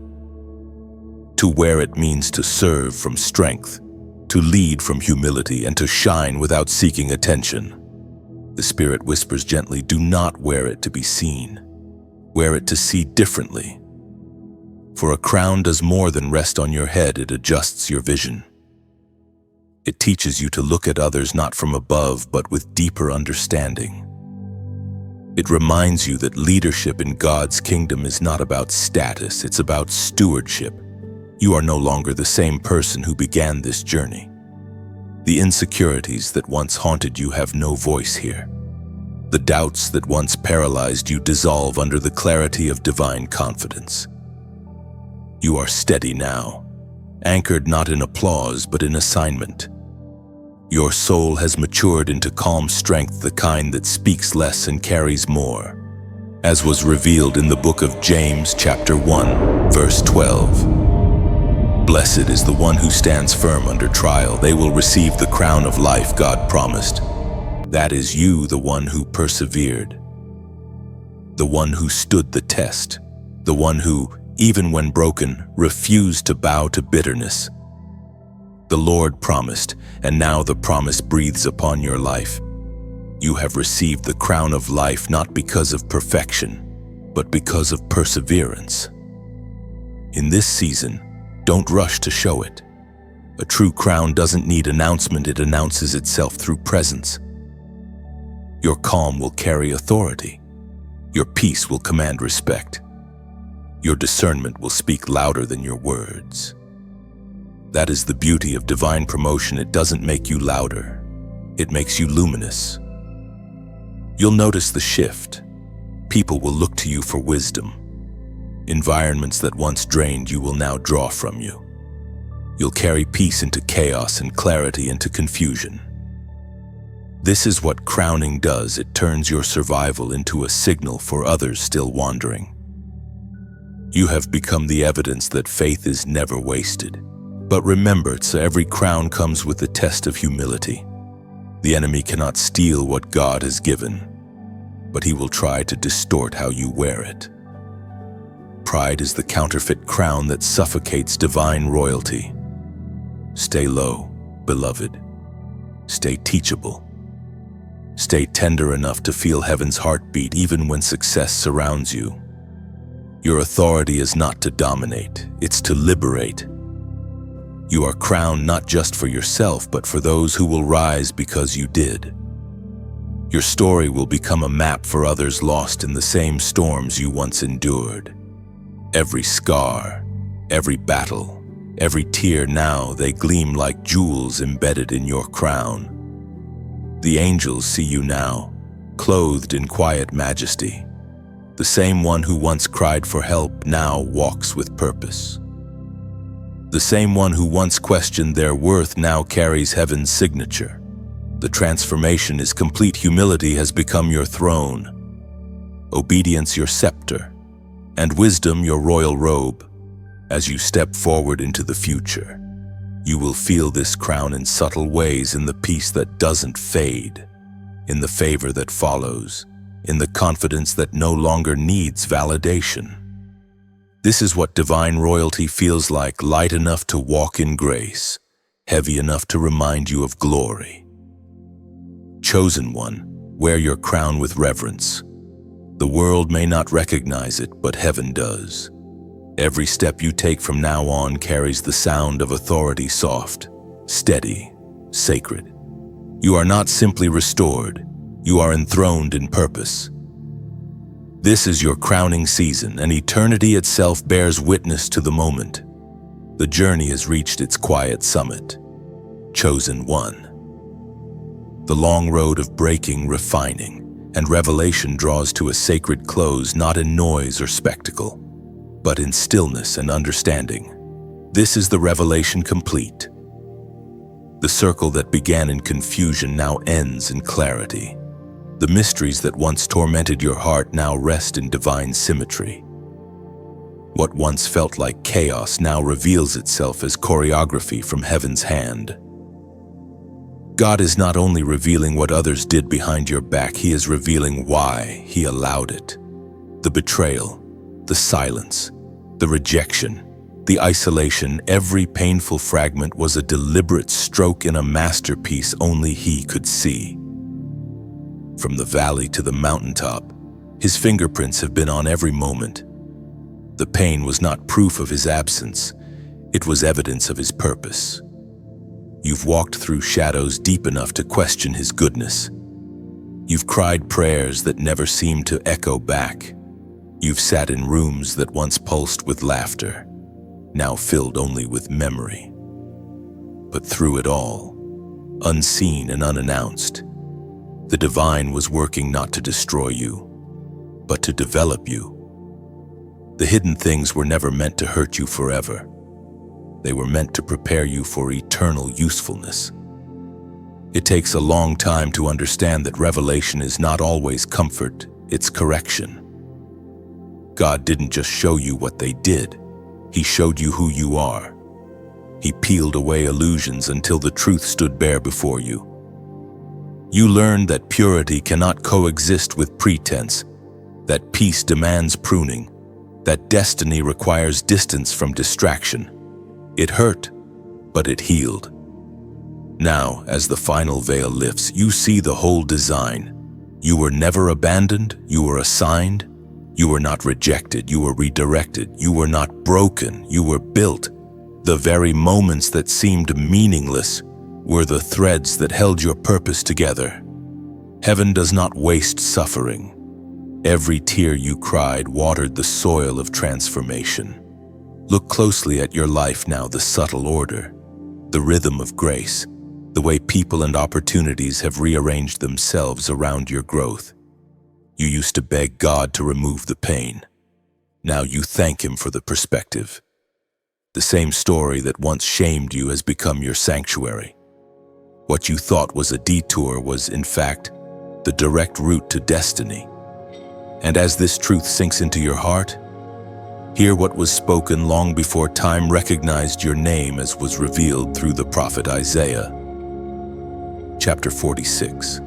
To wear it means to serve from strength, to lead from humility, and to shine without seeking attention. The Spirit whispers gently, do not wear it to be seen. Wear it to see differently. For a crown does more than rest on your head, it adjusts your vision. It teaches you to look at others not from above, but with deeper understanding. It reminds you that leadership in God's kingdom is not about status, it's about stewardship. You are no longer the same person who began this journey. The insecurities that once haunted you have no voice here. The doubts that once paralyzed you dissolve under the clarity of divine confidence. You are steady now, anchored not in applause but in assignment. Your soul has matured into calm strength, the kind that speaks less and carries more, as was revealed in the book of James chapter 1, verse 12. Blessed is the one who stands firm under trial. They will receive the crown of life God promised. That is you, the one who persevered, the one who stood the test, the one who, even when broken, refused to bow to bitterness. The Lord promised, and now the promise breathes upon your life. You have received the crown of life not because of perfection, but because of perseverance. In this season, don't rush to show it. A true crown doesn't need announcement, it announces itself through presence. Your calm will carry authority. Your peace will command respect. Your discernment will speak louder than your words. That is the beauty of divine promotion. It doesn't make you louder. It makes you luminous. You'll notice the shift. People will look to you for wisdom. Environments that once drained you will now draw from you. You'll carry peace into chaos and clarity into confusion. This is what crowning does. It turns your survival into a signal for others still wandering. You have become the evidence that faith is never wasted. But remember, every crown comes with the test of humility. The enemy cannot steal what God has given, but he will try to distort how you wear it. Pride is the counterfeit crown that suffocates divine royalty. Stay low, beloved. Stay teachable. Stay tender enough to feel heaven's heartbeat even when success surrounds you. Your authority is not to dominate, it's to liberate. You are crowned not just for yourself, but for those who will rise because you did. Your story will become a map for others lost in the same storms you once endured. Every scar, every battle, every tear, now they gleam like jewels embedded in your crown. The angels see you now, clothed in quiet majesty. The same one who once cried for help now walks with purpose. The same one who once questioned their worth now carries heaven's signature. The transformation is complete. Humility has become your throne, obedience your scepter, and wisdom your royal robe. As you step forward into the future, you will feel this crown in subtle ways, in the peace that doesn't fade, in the favor that follows, in the confidence that no longer needs validation. This is what divine royalty feels like, light enough to walk in grace, heavy enough to remind you of glory. Chosen one, wear your crown with reverence. The world may not recognize it, but heaven does. Every step you take from now on carries the sound of authority, soft, steady, sacred. You are not simply restored, you are enthroned in purpose. This is your crowning season, and eternity itself bears witness to the moment. The journey has reached its quiet summit. Chosen one. The long road of breaking, refining, and revelation draws to a sacred close, not in noise or spectacle, but in stillness and understanding. This is the revelation complete. The circle that began in confusion now ends in clarity. The mysteries that once tormented your heart now rest in divine symmetry. What once felt like chaos now reveals itself as choreography from heaven's hand. God is not only revealing what others did behind your back, He is revealing why He allowed it. The betrayal, the silence, the rejection, the isolation, every painful fragment was a deliberate stroke in a masterpiece only He could see. From the valley to the mountaintop, His fingerprints have been on every moment. The pain was not proof of His absence, it was evidence of His purpose. You've walked through shadows deep enough to question His goodness. You've cried prayers that never seemed to echo back. You've sat in rooms that once pulsed with laughter, now filled only with memory. But through it all, unseen and unannounced, the divine was working not to destroy you, but to develop you. The hidden things were never meant to hurt you forever. They were meant to prepare you for eternal usefulness. It takes a long time to understand that revelation is not always comfort, it's correction. God didn't just show you what they did, He showed you who you are. He peeled away illusions until the truth stood bare before you. You learned that purity cannot coexist with pretense, that peace demands pruning, that destiny requires distance from distraction. It hurt, but it healed. Now, as the final veil lifts, you see the whole design. You were never abandoned, you were assigned, You were not rejected, you were redirected. You were not broken, you were built. The very moments that seemed meaningless were the threads that held your purpose together. Heaven does not waste suffering. Every tear you cried watered the soil of transformation. Look closely at your life now, the subtle order, the rhythm of grace, the way people and opportunities have rearranged themselves around your growth. You used to beg God to remove the pain. Now you thank Him for the perspective. The same story that once shamed you has become your sanctuary. What you thought was a detour was, in fact, the direct route to destiny. And as this truth sinks into your heart, hear what was spoken long before time recognized your name, as was revealed through the prophet Isaiah. Chapter 46,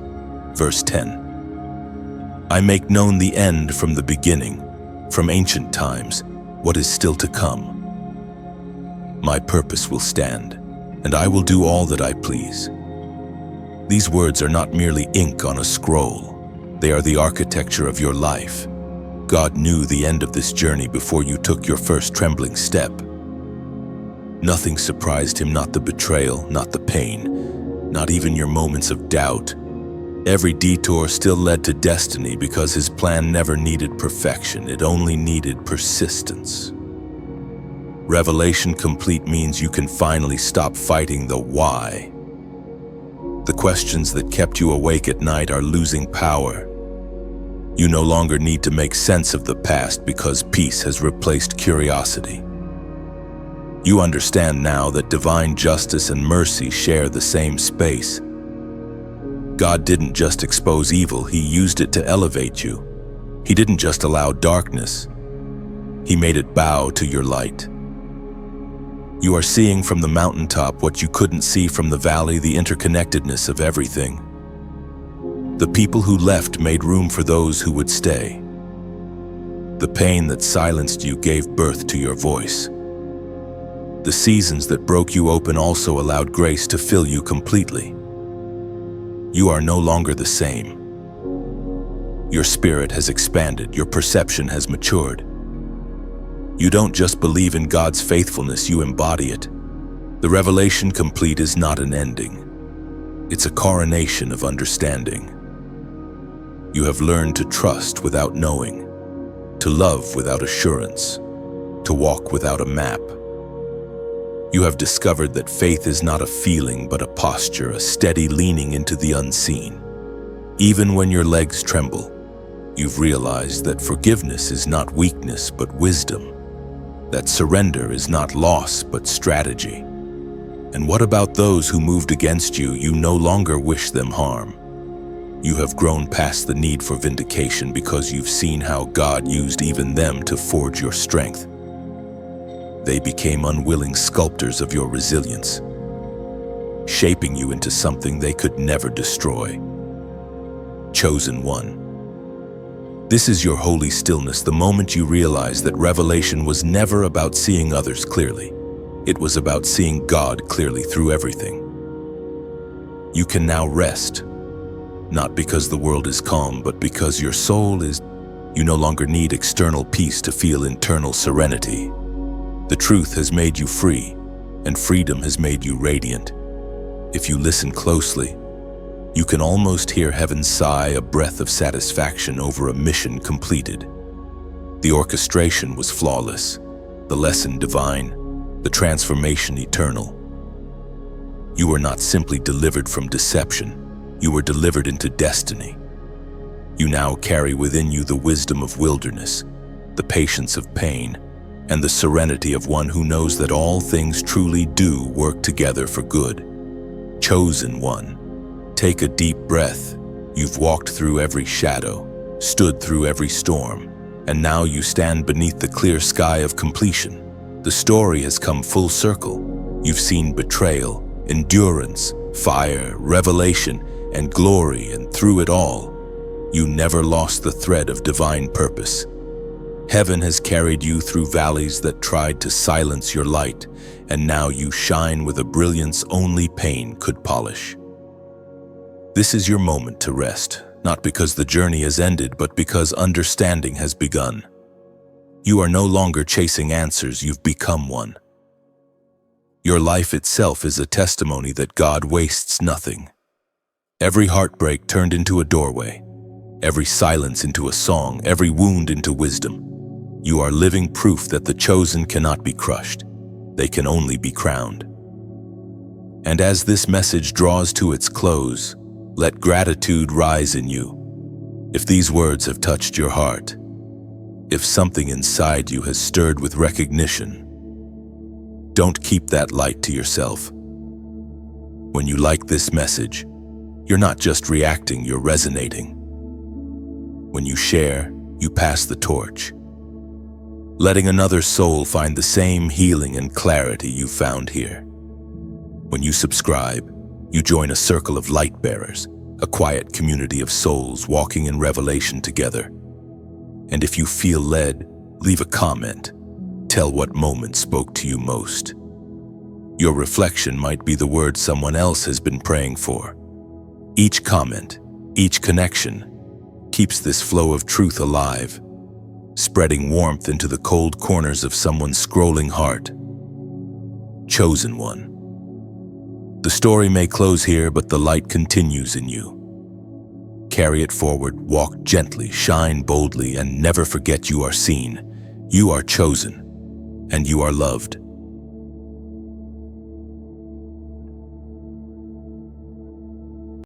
verse 10. I make known the end from the beginning, from ancient times, what is still to come. My purpose will stand, and I will do all that I please. These words are not merely ink on a scroll. They are the architecture of your life. God knew the end of this journey before you took your first trembling step. Nothing surprised Him, not the betrayal, not the pain, not even your moments of doubt. Every detour still led to destiny because His plan never needed perfection, it only needed persistence. Revelation complete means you can finally stop fighting the why. The questions that kept you awake at night are losing power. You no longer need to make sense of the past because peace has replaced curiosity. You understand now that divine justice and mercy share the same space. God didn't just expose evil, He used it to elevate you. He didn't just allow darkness, He made it bow to your light. You are seeing from the mountaintop what you couldn't see from the valley, the interconnectedness of everything. The people who left made room for those who would stay. The pain that silenced you gave birth to your voice. The seasons that broke you open also allowed grace to fill you completely. You are no longer the same. Your spirit has expanded, your perception has matured. You don't just believe in God's faithfulness, you embody it. The revelation complete is not an ending. It's a coronation of understanding. You have learned to trust without knowing, to love without assurance, to walk without a map. You have discovered that faith is not a feeling but a posture, a steady leaning into the unseen. Even when your legs tremble, you've realized that forgiveness is not weakness but wisdom, that surrender is not loss but strategy. And what about those who moved against you? You no longer wish them harm. You have grown past the need for vindication because you've seen how God used even them to forge your strength. They became unwilling sculptors of your resilience, shaping you into something they could never destroy. Chosen one. This is your holy stillness, the moment you realize that revelation was never about seeing others clearly. It was about seeing God clearly through everything. You can now rest, not because the world is calm, but because your soul is. You no longer need external peace to feel internal serenity. The truth has made you free, and freedom has made you radiant. If you listen closely, you can almost hear heaven sigh a breath of satisfaction over a mission completed. The orchestration was flawless, the lesson divine, the transformation eternal. You were not simply delivered from deception, you were delivered into destiny. You now carry within you the wisdom of wilderness, the patience of pain, and the serenity of one who knows that all things truly do work together for good. Chosen one. Take a deep breath. You've walked through every shadow, stood through every storm, and now you stand beneath the clear sky of completion. The story has come full circle. You've seen betrayal, endurance, fire, revelation, and glory, and through it all, you never lost the thread of divine purpose. Heaven has carried you through valleys that tried to silence your light, and now you shine with a brilliance only pain could polish. This is your moment to rest, not because the journey has ended, but because understanding has begun. You are no longer chasing answers, you've become one. Your life itself is a testimony that God wastes nothing. Every heartbreak turned into a doorway, every silence into a song, every wound into wisdom. You are living proof that the chosen cannot be crushed. They can only be crowned. And as this message draws to its close, let gratitude rise in you. If these words have touched your heart, if something inside you has stirred with recognition, don't keep that light to yourself. When you like this message, you're not just reacting, you're resonating. When you share, you pass the torch, letting another soul find the same healing and clarity you found here. When you subscribe, you join a circle of light bearers, a quiet community of souls walking in revelation together. And if you feel led, leave a comment. Tell what moment spoke to you most. Your reflection might be the word someone else has been praying for. Each comment, each connection, keeps this flow of truth alive, spreading warmth into the cold corners of someone's scrolling heart. Chosen one. The story may close here, but the light continues in you. Carry it forward, walk gently, shine boldly, and never forget you are seen, you are chosen, and you are loved.